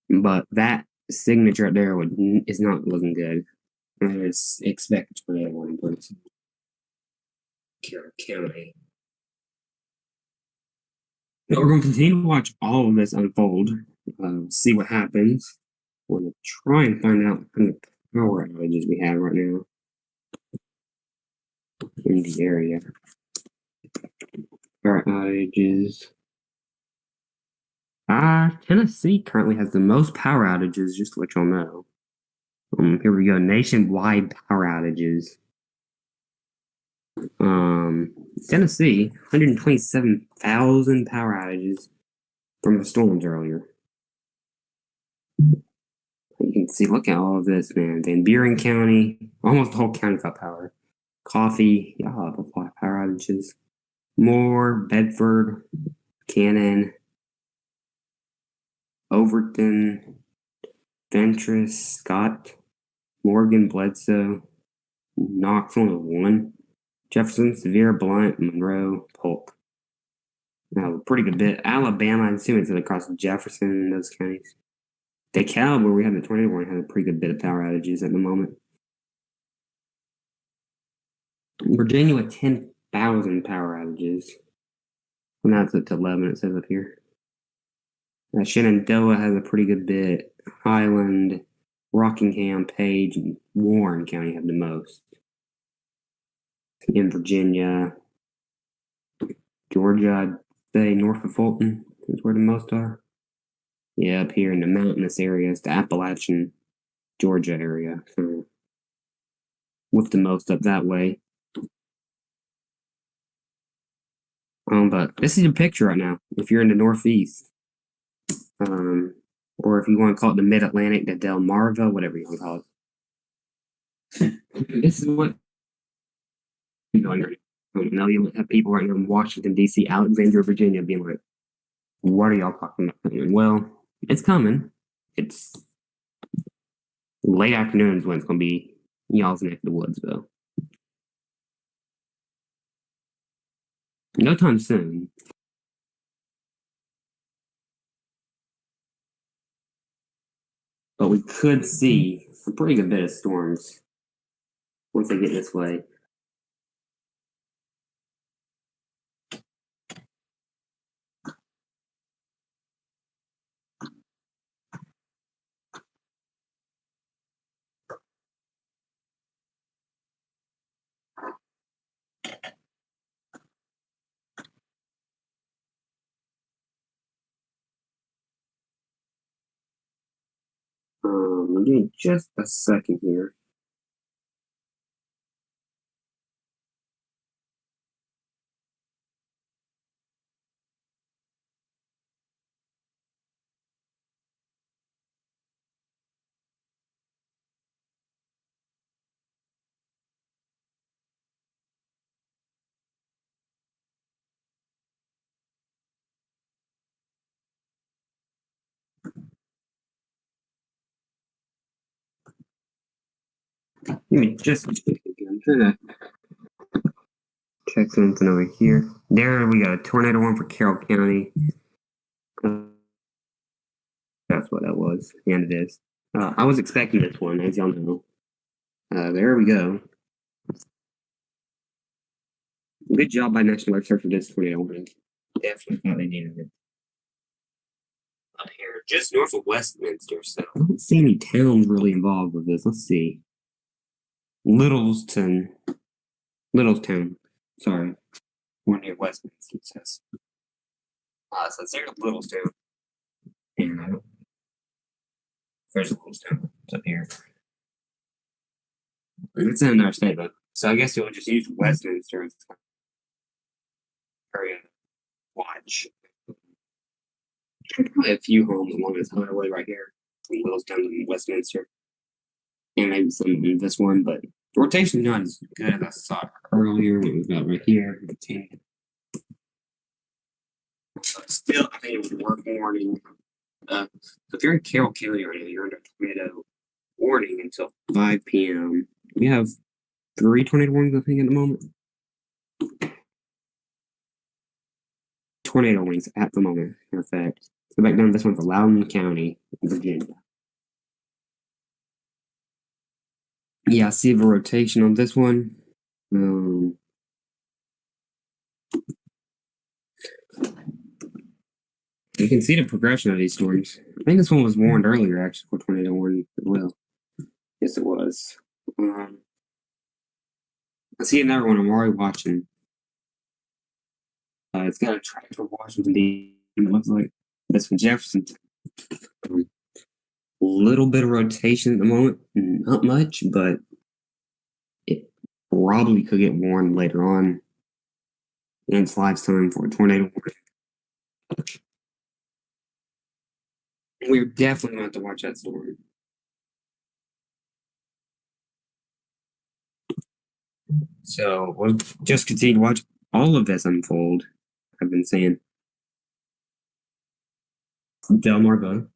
But that signature up there is not looking good. I was expecting a tornado warning, but it's Carroll County. But we're going to continue to watch all of this unfold, see what happens. We're going to try and find out how many power outages we have right now in the area. Power outages. Tennessee currently has the most power outages, just to let y'all know. Here we go. Nationwide power outages. Tennessee, 127,000 power outages from the storms earlier. You can see, look at all of this, man. Van Buren County, almost the whole county got power. Coffee, y'all have a lot of power outages. Moore, Bedford, Cannon, Overton, Ventress, Scott, Morgan, Bledsoe, Knox, only one. Jefferson, Sevier, Blunt, Monroe, Polk. Now, a pretty good bit. Alabama, I'm assuming it's across Jefferson and those counties. DeKalb, where we had the tornado warning, has a pretty good bit of power outages at the moment. Virginia with 10,000 power outages. Well, now it's up to 11, it says up here. Shenandoah has a pretty good bit. Highland, Rockingham, Page, and Warren County have the most. In Virginia, Georgia, I'd say north of Fulton is where the most are. Yeah, up here in the mountainous areas, the Appalachian, Georgia area. So, with the most up that way. But this is a picture right now. If you're in the Northeast, or if you want to call it the Mid-Atlantic, the Delmarva, whatever you want to call it. This is what going right now. Now you have people right now in Washington, D.C., Alexandria, Virginia, being like, what are y'all talking about? Well, it's coming. It's late afternoons when it's going to be y'all's neck of the woods, though. No time soon. But we could see a pretty good bit of storms once they get this way. Give me just a second here. Give me just a second. I'm trying to check something over here. There we got a tornado warning for Carroll County. That's what that was. And it is. I was expecting this one, as y'all know. There we go. Good job by National Alert Search for this tornado warning. Definitely thought they needed it. Up here, just north of Westminster, so I don't see any towns really involved with this. Let's see. Littlestown. Sorry. We're near Westminster, it says. So it's near Littlestown. And there's Littlestown. It's up here. It's in our state, but so I guess you'll just use Westminster as area watch. Probably a few homes along this highway right here from Littlestown to Westminster. And maybe some in this one, but the rotation's not as good as I saw earlier when it was about right here. Still, I think it would work warning. So if you're in Carroll County right now, you're under tornado warning until 5 p.m. We have 3 tornado warnings, I think, at the moment. Tornado warnings at the moment, in effect. Go back down to this one for Loudoun County, Virginia. Yeah, I see the rotation on this one. You can see the progression of these storms. I think this one was warned earlier, actually, for tornado warning as well. Yes, it was. I see another one I'm already watching. It's got a track for Washington, D.C. It looks like that's from Jefferson. Little bit of rotation at the moment, not much, but it probably could get warned later on in its lifetime for a tornado warning. We're definitely going to have to watch that storm. So we'll just continue to watch all of this unfold. I've been saying Delmarva.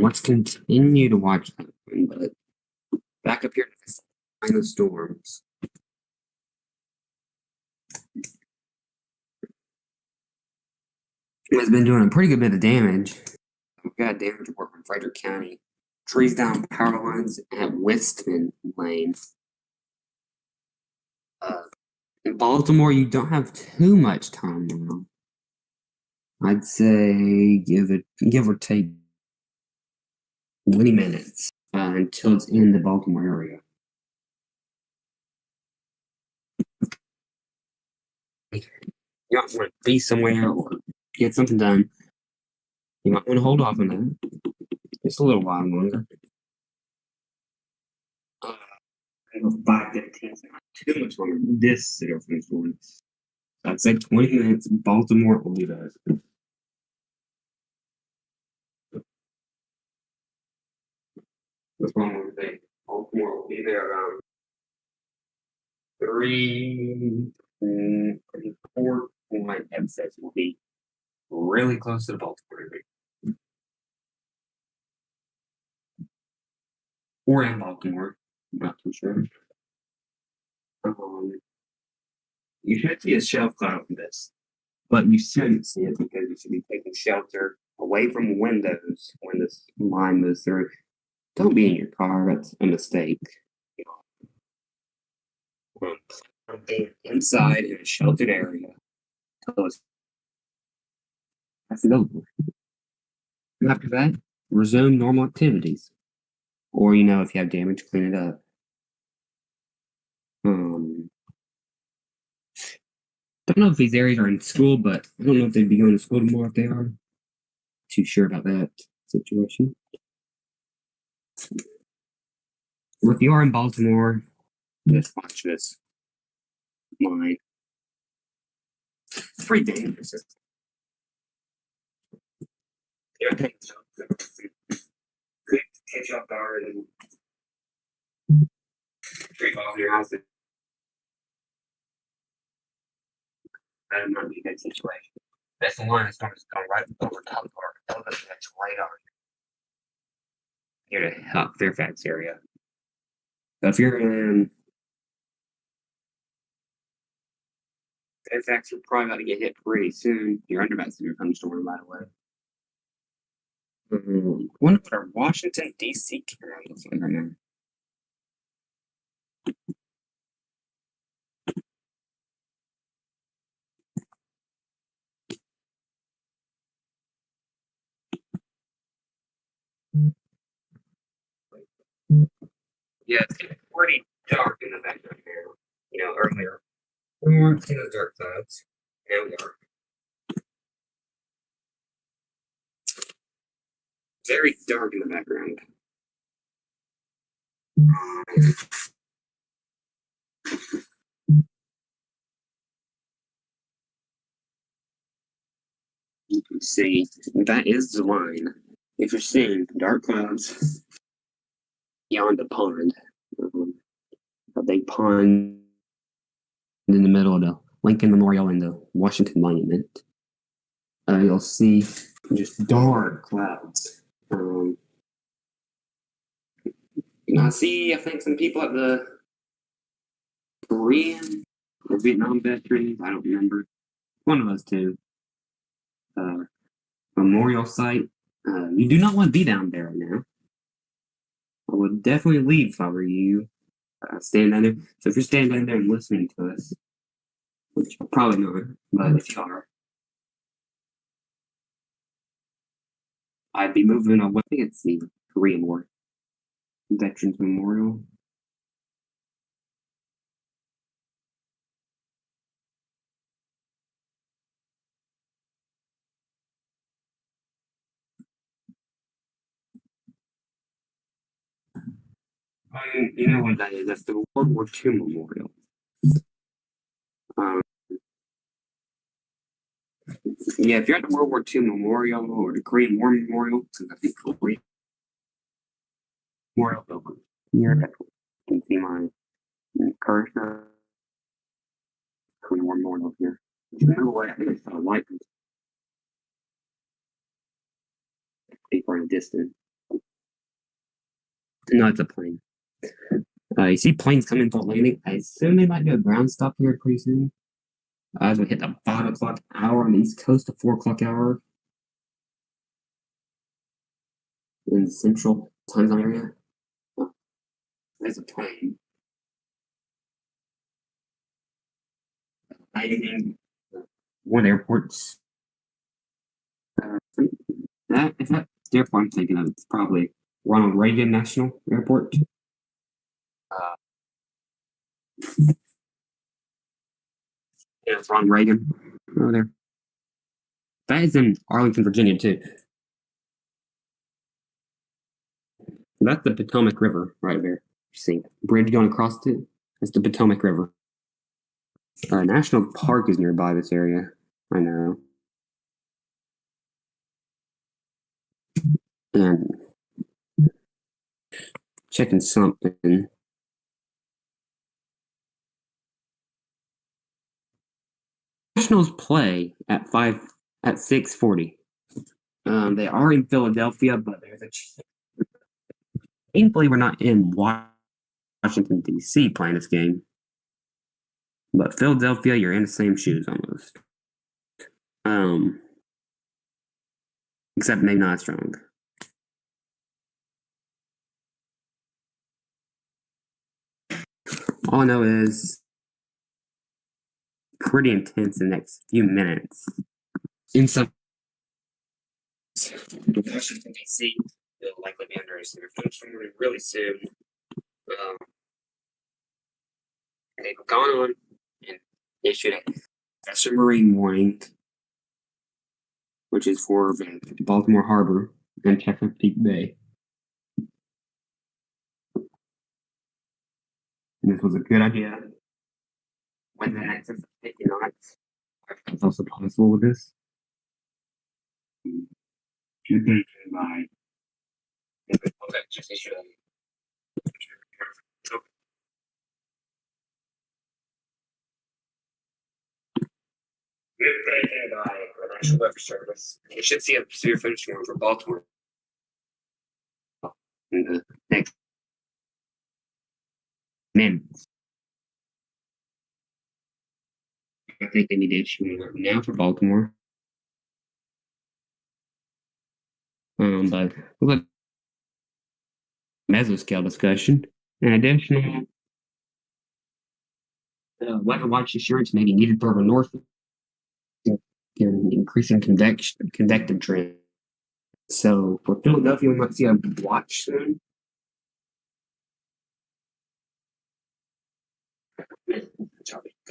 Let's continue to watch that one, but back up here to the final storms. It's been doing a pretty good bit of damage. We've got damage report from Frederick County. Trees down power lines at Westman Lane. In Baltimore, you don't have too much time now. I'd say give or take 20 minutes until it's in the Baltimore area. You might want to be somewhere or get something done. You might want to hold off on that. Just a little while longer. 5:15, not too much longer. This cell phone story. I'd say 20 minutes. Baltimore will be there. What's wrong with the Baltimore will be there around 3, 4. My headsets will be really close to the Baltimore area. Or in Baltimore. I'm not too sure. You should see a shelf cloud from this, but you shouldn't see it because you should be taking shelter away from windows when this line moves through. Don't be in your car. That's a mistake. Being inside in a sheltered area until it's available. And after that, resume normal activities. Or, if you have damage, clean it up. Don't know if these areas are in school, but I don't know if they'd be going to school tomorrow if they are. Too sure about that situation. Well, if you are in Baltimore, just watch this line. It's pretty dangerous. I think so. Could catch you off guard and trip off your house. That would not be a good situation. That's the line that's going right over top of our elevator. That's radar here to Fairfax area. So if you're in Fairfax, you're probably about to get hit pretty soon. You're under that severe thunderstorm, by the way. Wonder what our Washington, D.C. camera looks like right now. Yeah, it's getting pretty dark in the background here. Earlier we weren't seeing those dark clouds. Now we are. Very dark in the background. You can see that is the line. If you're seeing dark clouds beyond the pond, a big pond in the middle of the Lincoln Memorial and the Washington Monument. you'll see just dark clouds. I see, I think, some people at the Korean or Vietnam veterans, I don't remember. One of those two. Memorial site. You do not want to be down there right now. I would definitely leave if I were you. Stand down there. So if you're standing down there and listening to us, which you're probably not, but if you are, I'd be moving away. I think it's the Korean War Veterans Memorial. You know what that is? That's the World War II Memorial. Um, yeah, if you're at the World War II Memorial or the Korean War Memorial, because I think Korean Memorial over here, you can see my cursor. Korean War Memorial here. No way, I think it's a light far in the distance. No, it's a plane. You see planes coming for landing. I assume they might do a ground stop here pretty soon. As we hit the 5 o'clock hour on the East Coast, the 4 o'clock hour in the central time zone area. Oh, there's a plane. Landing one airport's. If that the airport I'm thinking of, it's probably Ronald Reagan National Airport. Yeah, it's Ronald Reagan over there. That is in Arlington, Virginia, too. That's the Potomac River right there. You see, bridge going across it. That's the Potomac River. National Park is nearby this area. I know. And checking something. Nationals play at 6:40. They are in Philadelphia, but there's a thankfully we're not in Washington D.C. playing this game. But Philadelphia, you're in the same shoes almost. Except maybe not as strong. All I know is pretty intense the next few minutes. In some Washington D.C. will likely be under a severe thunderstorm really soon. They've gone on and issued a submarine warning, which is for Baltimore Harbor and Chesapeake Bay. And this was a good idea. When the excess of 50 knots, it's also possible with this. Good day by. Okay, just issue a good day by the National Weather Service. You should see a severe thunderstorm for Baltimore in the next minutes. I think they need to issue one now for Baltimore. But we'll mesoscale discussion. An additional weather watch assurance may be needed further north. Increasing convective trend. So for Philadelphia, we might see a watch soon.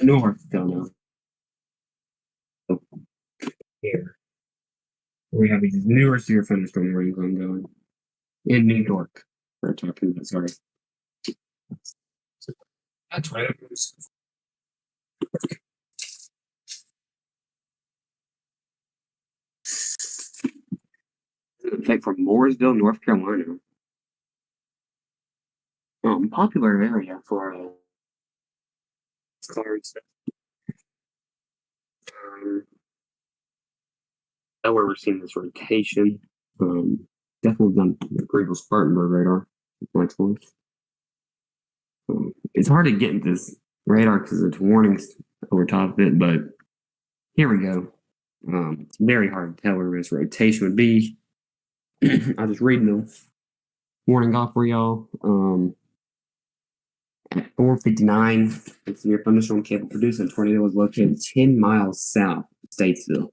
North Philadelphia. Here. We have these newer severe thunderstorm warnings ongoing. In New York. We're talking about, sorry. That's right. In fact, from Mooresville, North Carolina. Popular area for cars. where we're seeing this rotation. Definitely on the Greenville Spartanburg radar. Much worse. It's hard to get into this radar because it's warnings over top of it, but here we go. It's very hard to tell where this rotation would be. I'll just read the warning off for y'all. At 4:59, a severe thunderstorm capable of producing a tornado was located 10 miles south of Statesville,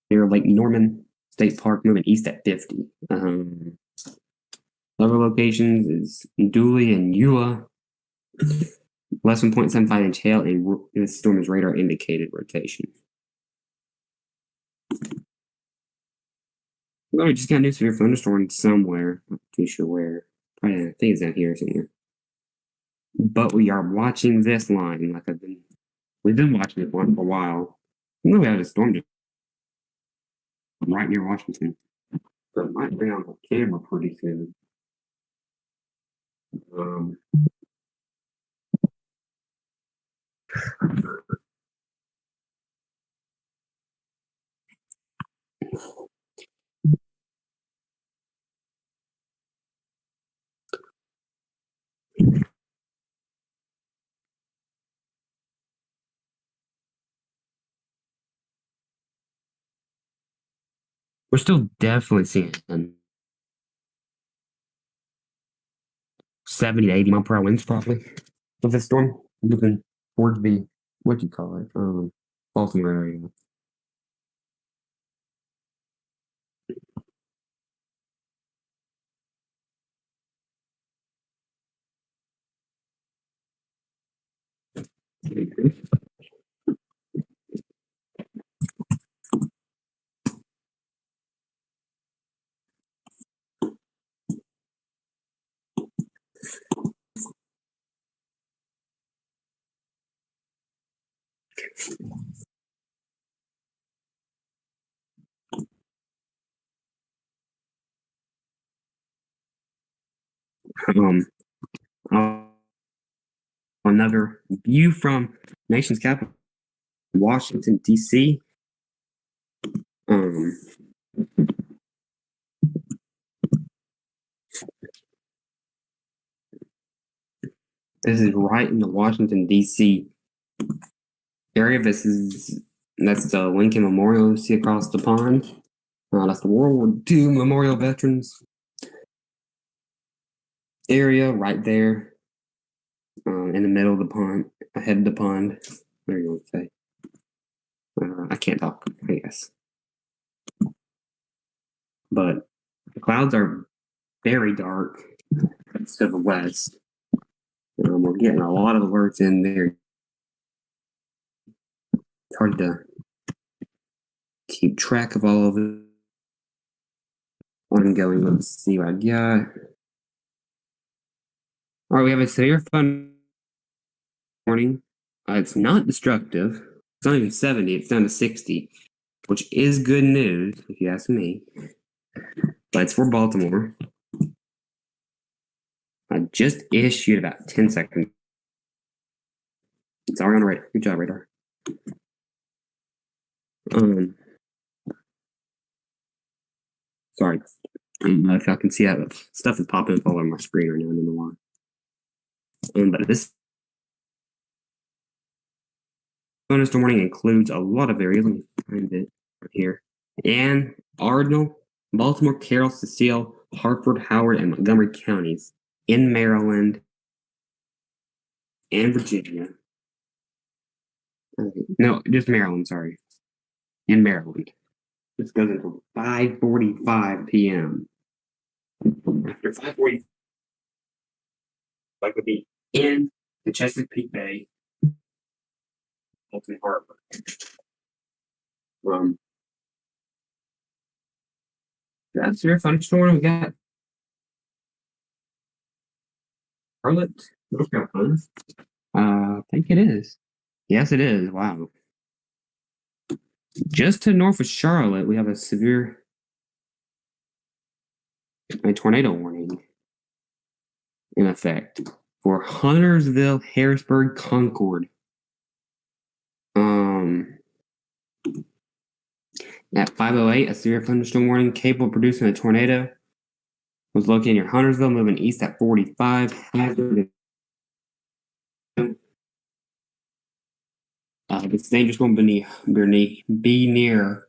near Lake Norman State Park, moving east at 50. Other locations is Dooley and Eula. Less than 0.75 inch hail, and this storm is radar indicated rotation. Well, we just got a new severe thunderstorm somewhere. Not too sure where. Probably, I think it's down here somewhere. But we are watching this line like we've been watching it one for a while. We know we had a storm just right near Washington. So it might be on the camera pretty soon. We're still definitely seeing 70 to 80 mile per hour winds probably with this storm. Looking towards the, what do you call it? Baltimore area. Another view from nation's capital, Washington, D.C. This is right in the Washington, D.C. area. That's the Lincoln Memorial you see across the pond. That's the World War II Memorial Veterans area right there, in the middle of the pond, ahead of the pond. What are you going to say? I can't talk, I guess. But the clouds are very dark to the west. We're getting a lot of alerts in there. It's hard to keep track of all of it. Ongoing. Let's see what I got. All right, we have a severe thunder warning. It's not destructive. It's not even 70. It's down to 60, which is good news if you ask me. But it's for Baltimore. I just issued about 10 seconds. It's already on the radar. Good job, radar. Sorry. I don't know if y'all can see that, but stuff is popping up all over my screen right now. I don't know why. But this thunderstorm warning includes a lot of areas. Let me find it right here. Anne, Arundel, Baltimore, Carroll, Cecile, Hartford, Howard, and Montgomery counties in Maryland and Virginia. No, just Maryland, sorry. In Maryland. This goes until 5:45 p.m. After 5:45, like would be in the Chesapeake Bay, Baltimore Harbor. That's your thunderstorm. We got Charlotte, North Carolina. I think it is. Yes, it is. Wow. Just to north of Charlotte, we have a severe tornado warning in effect for Huntersville, Harrisburg, Concord. At 5:08, a severe thunderstorm warning capable of producing a tornado was located near Huntersville, moving east at 45. Hazard. This dangerous one be near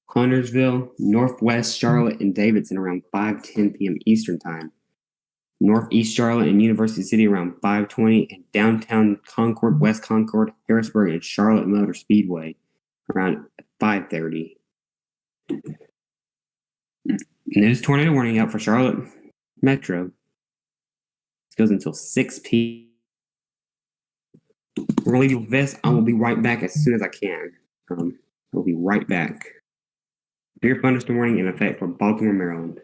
Huntersville, Northwest Charlotte, and Davidson around 5:10 p.m. Eastern Time. Northeast Charlotte and University City around 5:20, and downtown Concord, West Concord, Harrisburg, and Charlotte Motor Speedway around 5:30. News tornado warning out for Charlotte Metro. This goes until 6 p.m. We're gonna leave you with this. I will be right back as soon as I can. I'll be right back. Severe thunderstorm warning in effect for Baltimore, Maryland.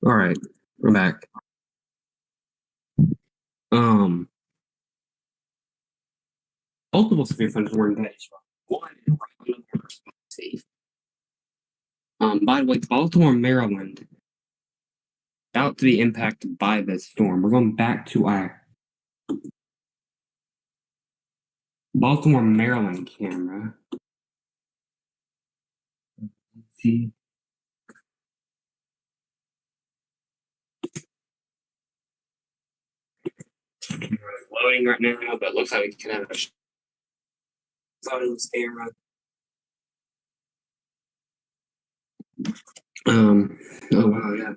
All right, we're back. Multiple severe thunderstorms that is one safe. By the way, Baltimore, Maryland, about to be impacted by this storm. We're going back to our Baltimore, Maryland camera. Let's see. Camera's loading right now, but it looks like we can have a shot on this camera. Oh wow, yeah.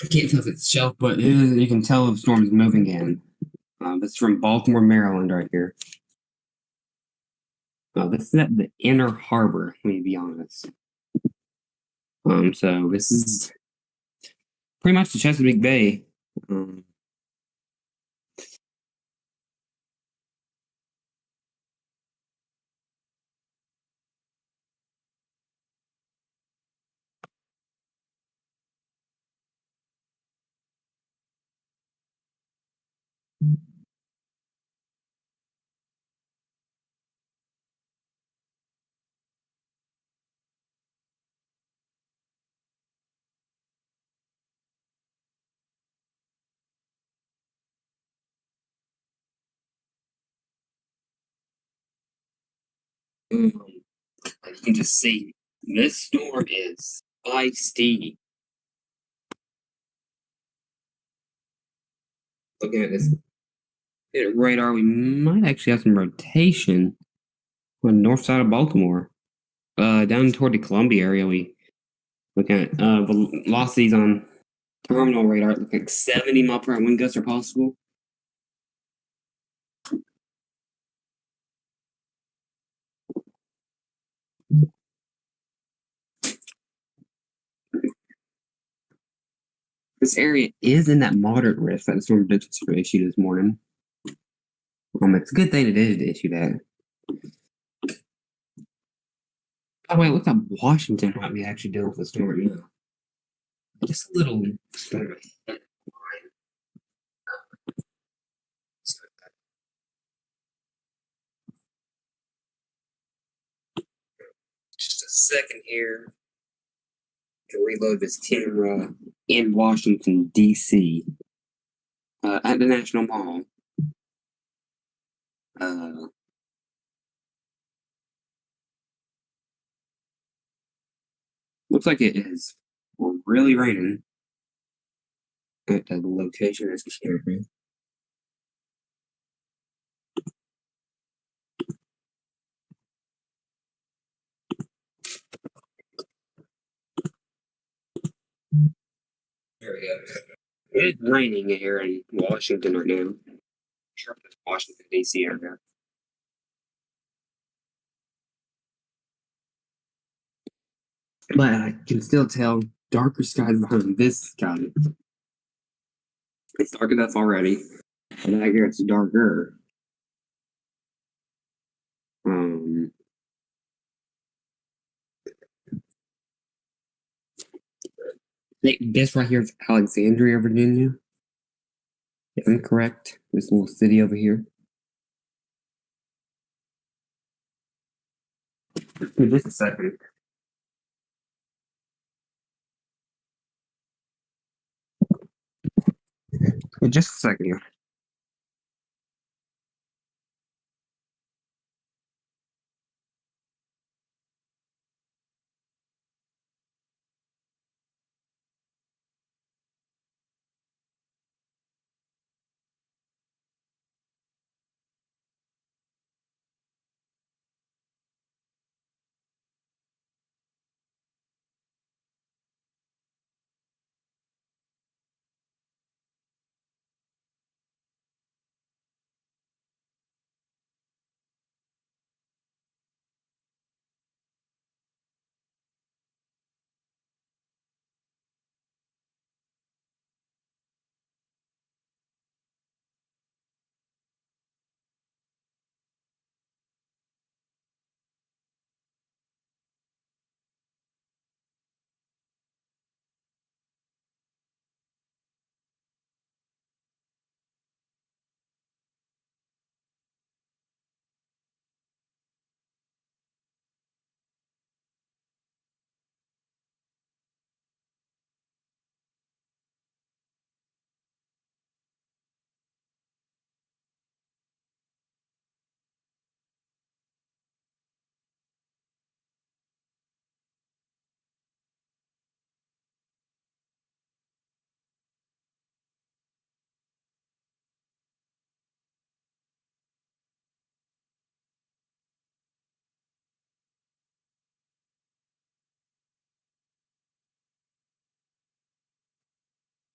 I can't tell if it's shelf, but you can tell the storm is moving in. It's from Baltimore, Maryland, right here. This is at the Inner Harbor. Let me be honest. So this is pretty much the Chesapeake Bay. As you can just see, this storm is feisty. Looking at this radar, we might actually have some rotation on the north side of Baltimore. Down toward the Columbia area, we looking at velocities on terminal radar. Look like 70 mile per hour wind gusts are possible. This area is in that moderate risk that the storm districts issued this morning. It's a good thing it did issue that. Oh wait, looks like Washington might be actually dealing with a storm right now. Just a little storm. Just a second here to reload this camera in Washington, D.C. At the National Mall. Looks like it is really raining at the location as camera. There we go. It is raining here in Washington right now. Sure, it's Washington, D.C. area. But I can still tell darker skies behind this sky. It's dark enough already. And I hear it's darker. This right here is Alexandria, Virginia. If I'm correct, this little city over here. Just a second. Just a second here.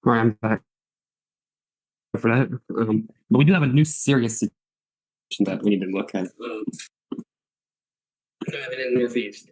All right, I'm back for that. But we do have a new serious situation that we need to look at. In the Northeast.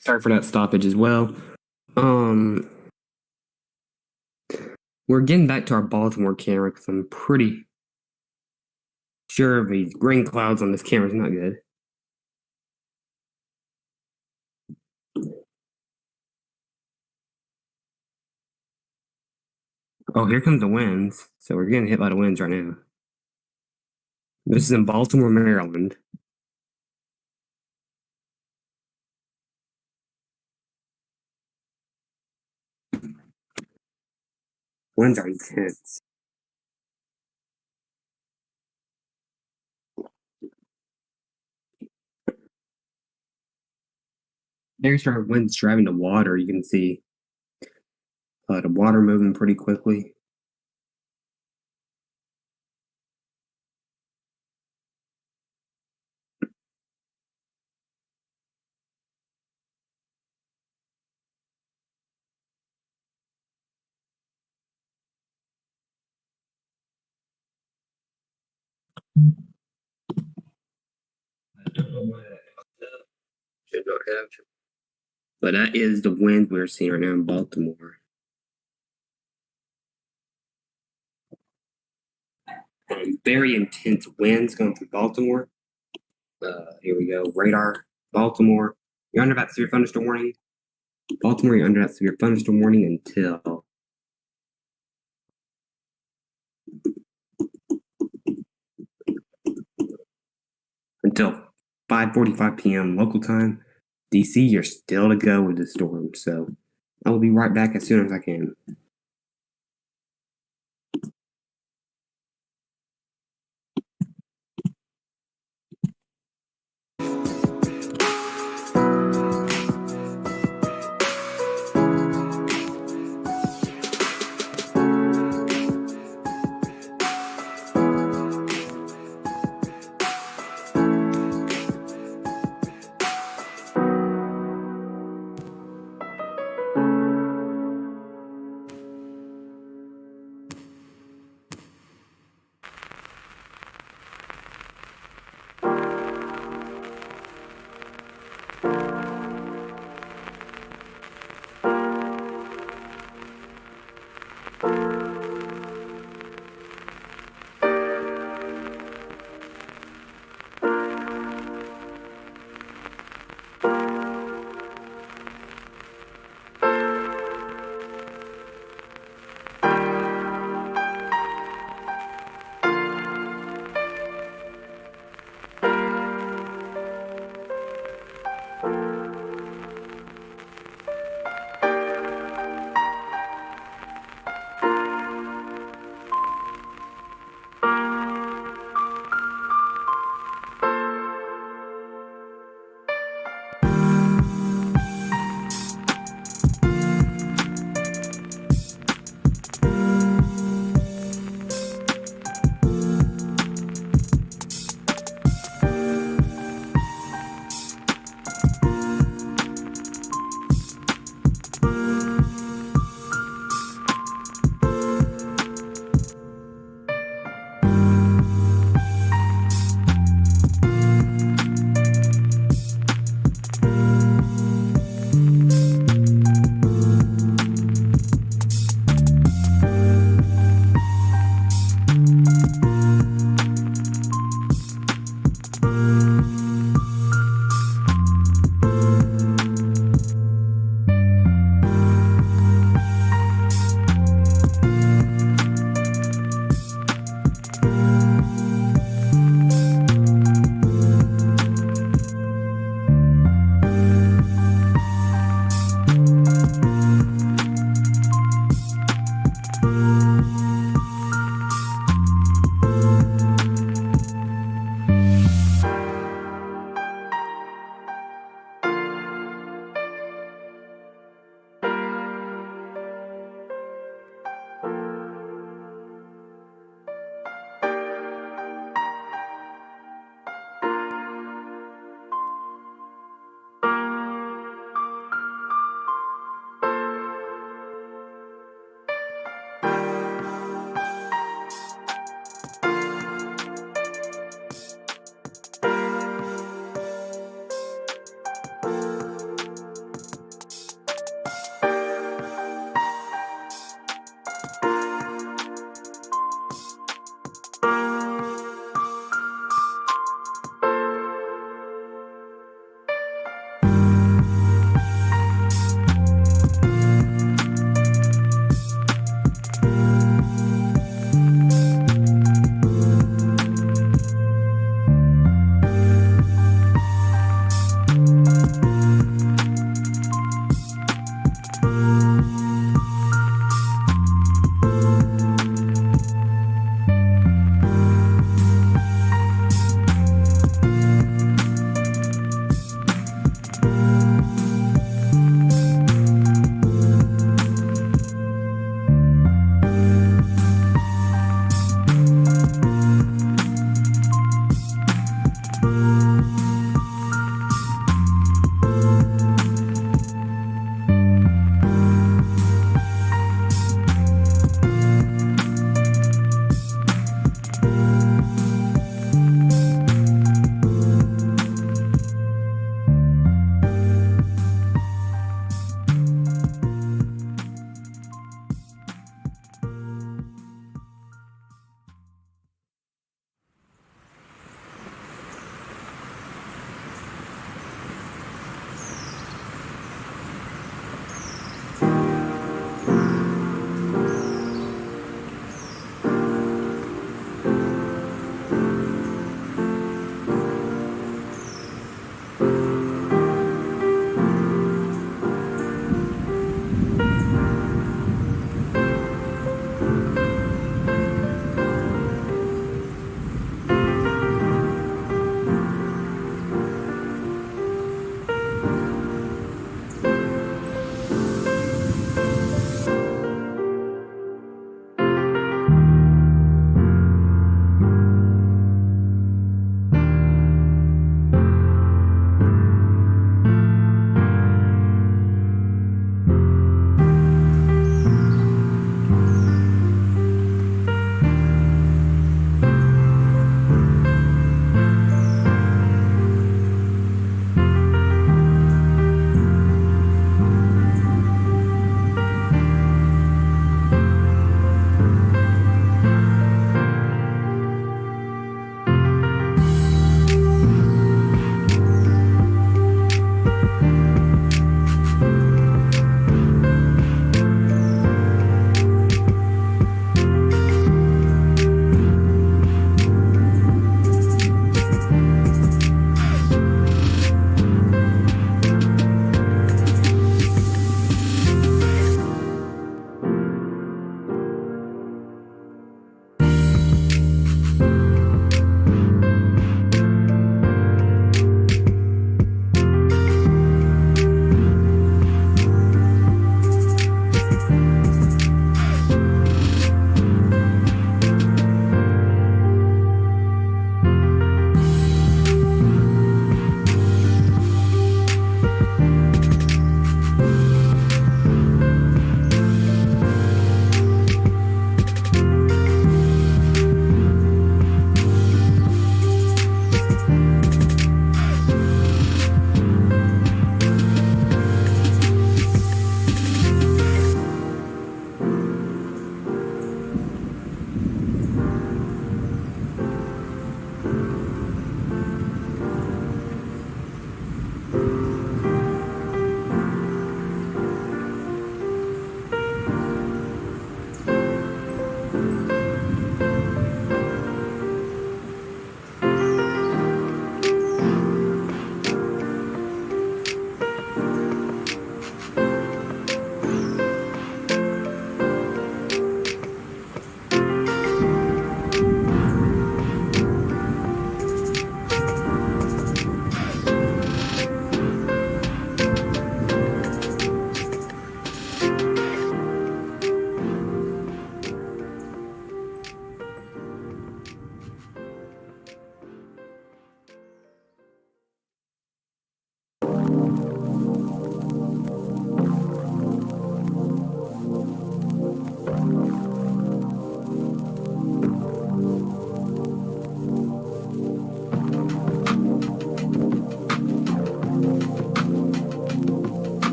Sorry for that stoppage as well. Um, we're getting back to our Baltimore camera because I'm pretty sure these green clouds on this camera is not good. Oh, here comes the winds. So we're getting hit by the winds right now. This is in Baltimore, Maryland. Winds are intense. Very strong winds driving the water. You can see the water moving pretty quickly. I don't know why that popped up. Should not have. But that is the wind we're seeing right now in Baltimore. Very intense winds going through Baltimore. Here we go. Radar, Baltimore. You're under that severe thunderstorm warning. Baltimore, you're under that severe thunderstorm warning until 5:45 p.m. local time. DC, you're still to go with the storm. So I will be right back as soon as I can.